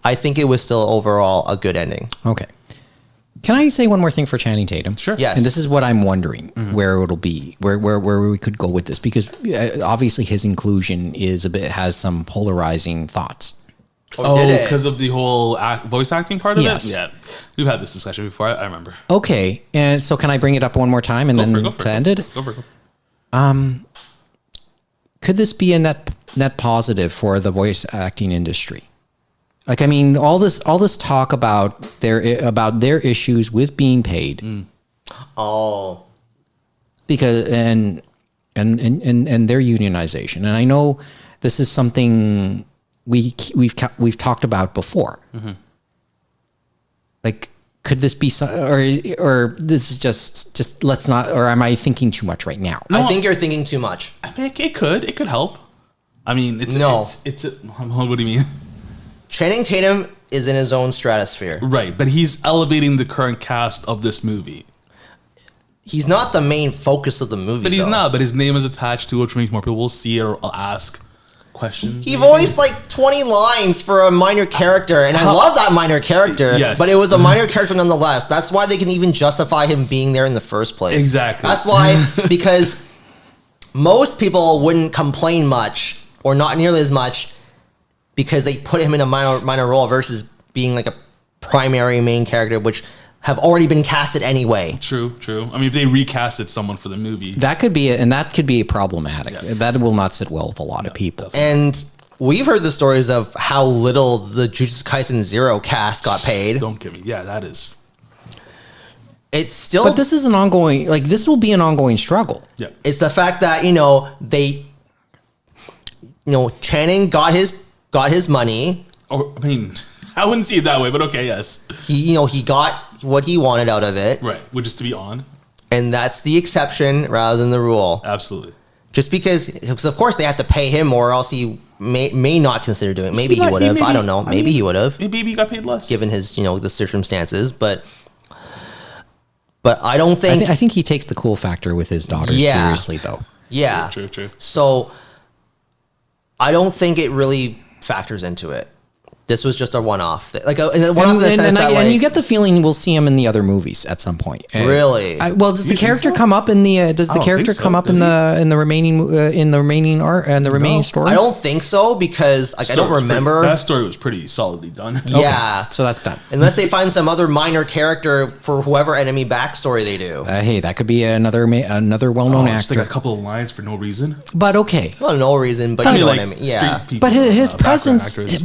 S2: I think it was still overall a good ending.
S1: Okay. Can I say one more thing for Channing Tatum?
S3: Sure.
S2: Yes.
S1: And this is what I'm wondering where it'll be, where we could go with this, because obviously his inclusion has some polarizing thoughts.
S3: Oh,
S2: did it?
S3: because of the whole voice acting part of
S1: Yes.
S3: it? Yeah. We've had this discussion before. I remember.
S1: Okay, and so can I bring it up one more time and then
S3: Go for
S1: to end it?
S3: Go for it.
S1: Could this be a net positive for the voice acting industry? Like, I mean, all this talk about their issues with being paid,
S2: Oh,
S1: because and their unionization, and I know this is something we've talked about before. Like, could this be or this is just let's not, or am I thinking too much right now?
S2: I think you're thinking too much.
S3: I mean, it could help. I mean, it's
S2: No.
S3: what do you mean?
S2: Channing Tatum is in his own stratosphere.
S3: Right, but he's elevating the current cast of this movie.
S2: He's not the main focus of the movie.
S3: But he's
S2: though.
S3: not. But his name is attached to it, which means more people will see it or ask questions.
S2: He
S3: maybe.
S2: voiced like 20 lines for a minor character, and I love that minor character.
S3: Yes.
S2: But it was a minor character nonetheless. That's why they can even justify him being there in the first place.
S3: Exactly.
S2: That's why, because most people wouldn't complain much, or not nearly as much, because they put him in a minor role versus being like a primary main character, which have already been casted anyway.
S3: True. I mean, if they recasted someone for the movie,
S1: That could be problematic.
S3: Yeah.
S1: That will not sit well with a lot of people.
S2: And we've heard the stories of how little the Jujutsu Kaisen Zero cast got paid.
S3: don't get me. Yeah, that is.
S2: It's still,
S1: But this is an ongoing, like, this will be an ongoing struggle.
S3: Yeah.
S2: it's the fact that Channing got his money.
S3: Or, I mean, I wouldn't see it that way, but okay, yes.
S2: He got what he wanted out of it,
S3: Right, which is to be on.
S2: and that's the exception rather than the rule.
S3: Absolutely.
S2: Just because of course they have to pay him, or else he may not consider doing it. Maybe he would have. I don't know. Maybe he would have,
S3: Maybe he got paid less.
S2: given his the circumstances. But I don't think.
S1: I think he takes the cool factor with his daughter
S2: Yeah.
S1: seriously, though.
S2: Yeah.
S3: True.
S2: So I don't think it really factors into it. This was just a one-off. Like a one-off in the sense that,
S1: And you get the feeling we'll see him in the other movies at some point.
S2: Really?
S1: Well, does the
S3: think
S1: character
S3: so?
S1: come up in the? Does
S3: I
S1: the
S3: don't
S1: character
S3: think so.
S1: come up
S3: Does
S1: in the remaining art and the remaining story?
S2: I don't think so, because I don't remember.
S3: That story was pretty solidly done.
S2: Yeah.
S1: So that's done.
S2: Unless they find some other minor character for whoever enemy backstory they do.
S1: Hey, that could be another well-known
S3: Just
S1: actor.
S3: like a couple of lines for no reason.
S1: But okay,
S2: Well, no reason, but
S3: I
S2: you
S3: mean,
S2: know
S3: like,
S2: what I mean. Yeah.
S3: street people,
S1: but his
S3: background
S1: presence,
S3: actors.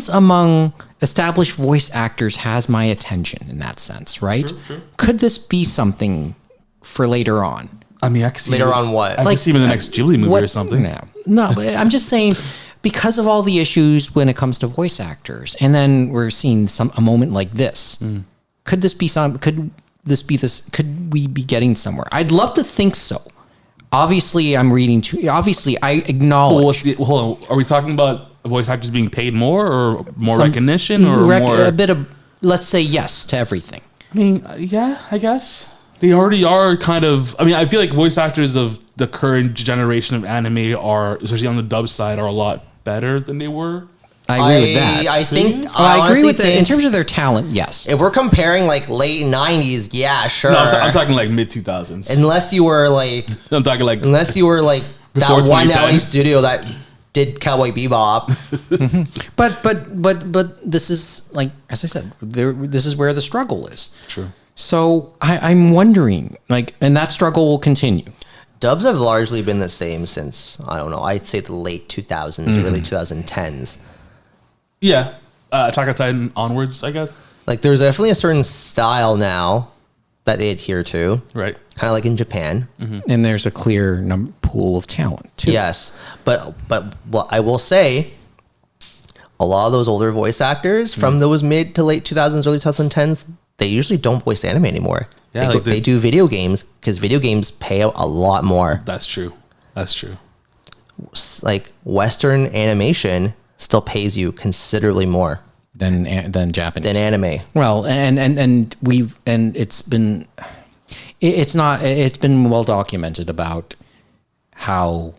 S1: among established voice actors has my attention in that sense, right?
S3: True.
S1: Could this be something for later on?
S3: I mean, I can see
S2: Later
S3: him-
S2: on what?
S3: I can see him in the next Ghibli movie or something.
S1: No, but I'm just saying, because of all the issues when it comes to voice actors, and then we're seeing a moment like this. Could this be Could we be getting somewhere? I'd love to think so. Obviously, I'm reading too. Obviously, I acknowledge.
S3: Hold on. Are we talking about voice actors being paid more, or more
S1: some
S3: recognition, or more?
S1: a bit of, let's say yes to everything.
S3: I mean, yeah, I guess they already are kind of. I mean, I feel like voice actors of the current generation of anime are, especially on the dub side, are a lot better than they were.
S1: I agree with that.
S2: I think.
S1: I agree
S2: honestly
S1: with it in
S2: think
S1: terms of their talent. Yes,
S2: if we're comparing like late '90s, yeah, sure.
S3: No, I'm talking like mid 2000s.
S2: Unless you were like
S3: I'm talking like
S2: that
S3: Before
S2: one
S3: 2010.
S2: LA studio that did Cowboy Bebop.
S1: but this is, like, as I said, this is where the struggle is.
S3: True.
S1: So I'm wondering, like, and that struggle will continue.
S2: Dubs have largely been the same since, I don't know, I'd say the late 2000s, early 2010s.
S3: Yeah, Attack on Titan onwards, I guess.
S2: Like, there's definitely a certain style now that they adhere to,
S3: Right.
S2: kind of like in Japan.
S1: And there's a clear pool of talent too.
S2: Yes, but what I will say, a lot of those older voice actors from those mid to late 2000s, early 2010s, they usually don't voice anime anymore.
S3: Yeah,
S2: they,
S3: like
S2: they do video games, because video games pay out a lot more.
S3: That's true.
S2: like Western animation still pays you considerably more
S1: than Japanese,
S2: than anime.
S1: Well, and it's been well documented about how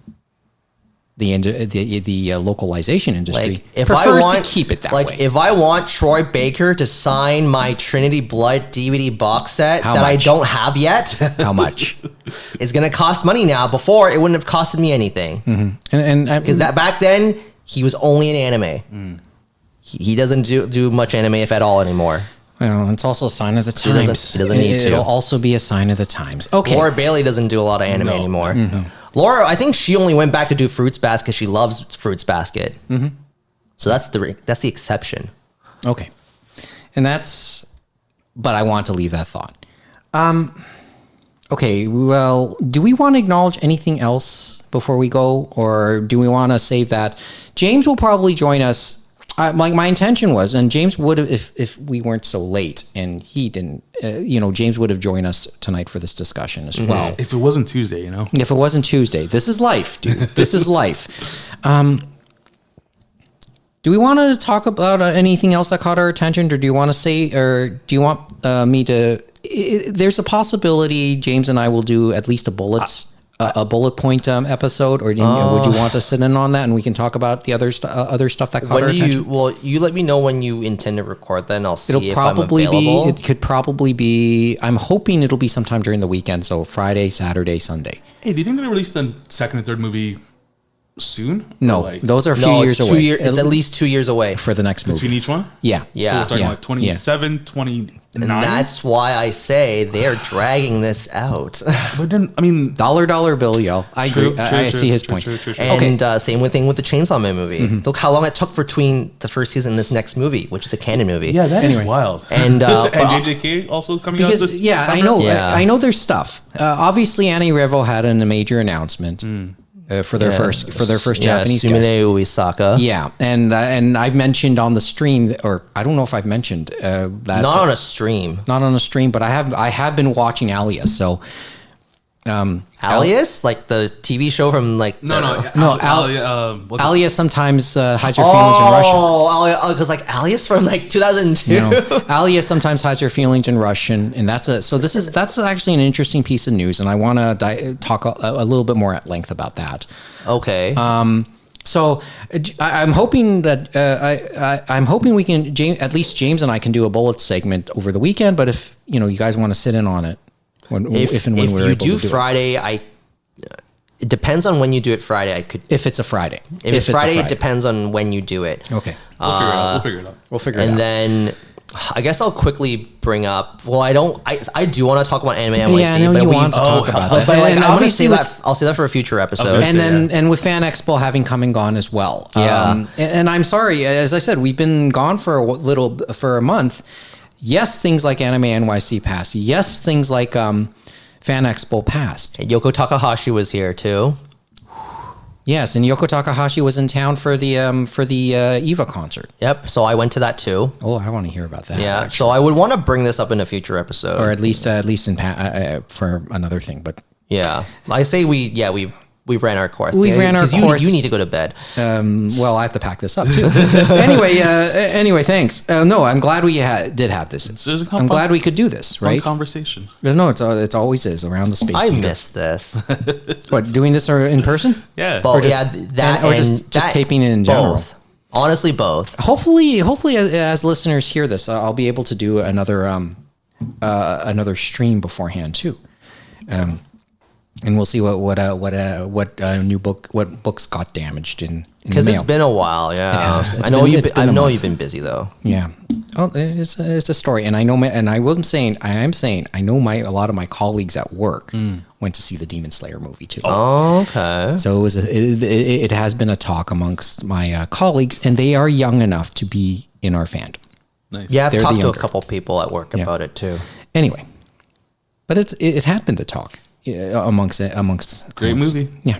S1: the localization industry prefers to keep it that way.
S2: If I want Troy Baker to sign my Trinity Blood DVD box set I don't have yet,
S1: how much?
S2: It's gonna cost money now. Before, it wouldn't have costed me anything.
S1: Mm-hmm. And
S2: because that back then he was only in anime. He doesn't do much anime, if at all, anymore.
S1: Well, it's also a sign of the times.
S2: He doesn't need to.
S1: It'll also be a sign of the times. Okay.
S2: Laura Bailey doesn't do a lot of anime anymore. Mm-hmm. Laura, I think she only went back to do Fruits Basket because she loves Fruits Basket. Mm-hmm. So that's the exception.
S1: Okay. But I want to leave that thought. Okay, well, do we want to acknowledge anything else before we go? Or do we want to save that? James will probably join us. My intention was, and James would have, if we weren't so late, and he didn't, James would have joined us tonight for this discussion as well.
S3: If it wasn't Tuesday,
S1: If it wasn't Tuesday. This is life, dude. This is life. Do we want to talk about anything else that caught our attention, or do you want to say, or do you want me to? There's a possibility James and I will do at least a bullet point episode, or would you want to sit in on that and we can talk about the other stuff that caught our attention?
S2: You let me know when you intend to record. Then I'll see if I'm available.
S1: It could probably be. I'm hoping it'll be sometime during the weekend, so Friday, Saturday, Sunday.
S3: Hey, do you think they're gonna release the second and third movie soon?
S1: No, those are a few years away.
S2: It's at least 2 years away
S1: for the next movie.
S3: Between each one?
S1: Yeah.
S3: So we're talking like 27, 29?
S2: And that's why I say they're dragging this out.
S3: But then, I mean...
S1: Dollar bill, yo. I agree. I see his point.
S2: True. And same thing with the Chainsaw Man movie. Mm-hmm. Look how long it took between the first season and this next movie, which is a canon movie.
S3: Yeah, that is wild.
S2: And
S3: JJK also coming out this summer?
S1: I know. Yeah. I know there's stuff. Obviously, Annie Revo had a major announcement. For their first Japanese guest.
S2: Sumire Uesaka.
S1: Yeah, and I've mentioned on the stream, or I don't know if I've mentioned that.
S2: Not on a stream,
S1: but I have been watching Alias. So,
S2: Alias, like the TV show from like
S1: Alias sometimes hides your feelings in Russian.
S2: Oh, because like Alias from like 2002.
S1: Alias sometimes hides your feelings in Russian, and that's actually an interesting piece of news, and I want to talk a little bit more at length about that.
S2: Okay.
S1: So I'm hoping that I'm hoping we can at least James and I can do a bullet segment over the weekend. But if you guys want to sit in on it. If you do Friday,
S2: it depends on when you do it Friday. I could.
S1: If it's a Friday.
S2: If it's Friday, it depends on when you do it.
S1: Okay.
S3: We'll figure it out.
S2: And then I guess I'll quickly bring up. Well, I do want to talk about Anime NYC.
S1: Yeah, I know you want to talk about that.
S2: But I want to say that. I'll say that for a future episode.
S1: And with Fan Expo having come and gone as well.
S2: Yeah.
S1: And I'm sorry, as I said, we've been gone for a month. Yes, things like Anime NYC passed. Yes, things like Fan Expo passed.
S2: Yoko Takahashi was here too.
S1: Yes, and Yoko Takahashi was in town for the Eva concert.
S2: Yep. So I went to that too.
S1: Oh, I want to hear about that.
S2: Yeah. Actually. So I would want to bring this up in a future episode,
S1: or at least in for another thing. But
S2: yeah, I say we ran our course.
S1: We ran our course.
S2: You need to go to bed.
S1: Well, I have to pack this up too. Anyway, thanks. No, I'm glad we did have this. I'm glad we could do this. Right?
S3: Conversation.
S1: No, it always is around the space.
S2: I missed this.
S1: What, doing this or in person?
S3: Yeah.
S2: Or
S1: just taping it in general.
S2: Both. Honestly, both.
S1: Hopefully, as listeners hear this, I'll be able to do another stream beforehand too. And we'll see what new books got damaged in
S2: because it's been a while. Yeah, I know you've been busy though.
S1: Yeah, it's a story, and I know I am saying I know a lot of my colleagues at work went to see the Demon Slayer movie too.
S2: Oh, okay.
S1: So it has been a talk amongst my colleagues, and they are young enough to be in our fandom.
S2: Nice. Yeah, I've talked to a couple people at work about it too.
S1: Anyway, but it had been the talk. Amongst
S3: movie.
S1: Yeah.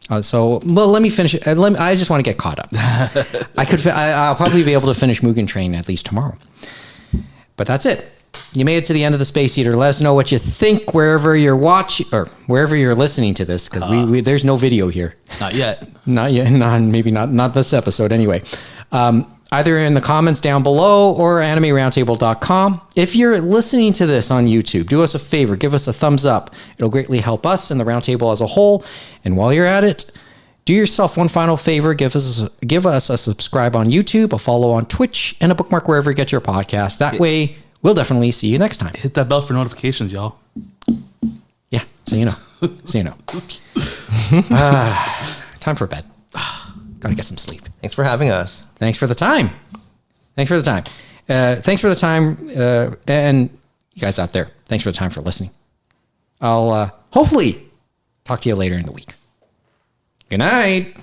S1: Let me finish it. I just want to get caught up. I'll probably be able to finish Mugen Train at least tomorrow. But that's it. You made it to the end of the Space Heater. Let us know what you think wherever you're watching or wherever you're listening to this, because we there's no video here.
S3: Not yet.
S1: Not yet. Maybe not this episode anyway. Either in the comments down below or animeroundtable.com. If you're listening to this on YouTube, do us a favor. Give us a thumbs up. It'll greatly help us and the Roundtable as a whole. And while you're at it, do yourself one final favor. Give us a subscribe on YouTube, a follow on Twitch, and a bookmark wherever you get your podcast. That way, we'll definitely see you next time.
S3: Hit that bell for notifications, y'all.
S1: Yeah, so you know. Time for bed. Gotta get some sleep.
S2: Thanks for having us.
S1: Thanks for the time. And you guys out there, thanks for the time for listening. I'll hopefully talk to you later in the week. Good night.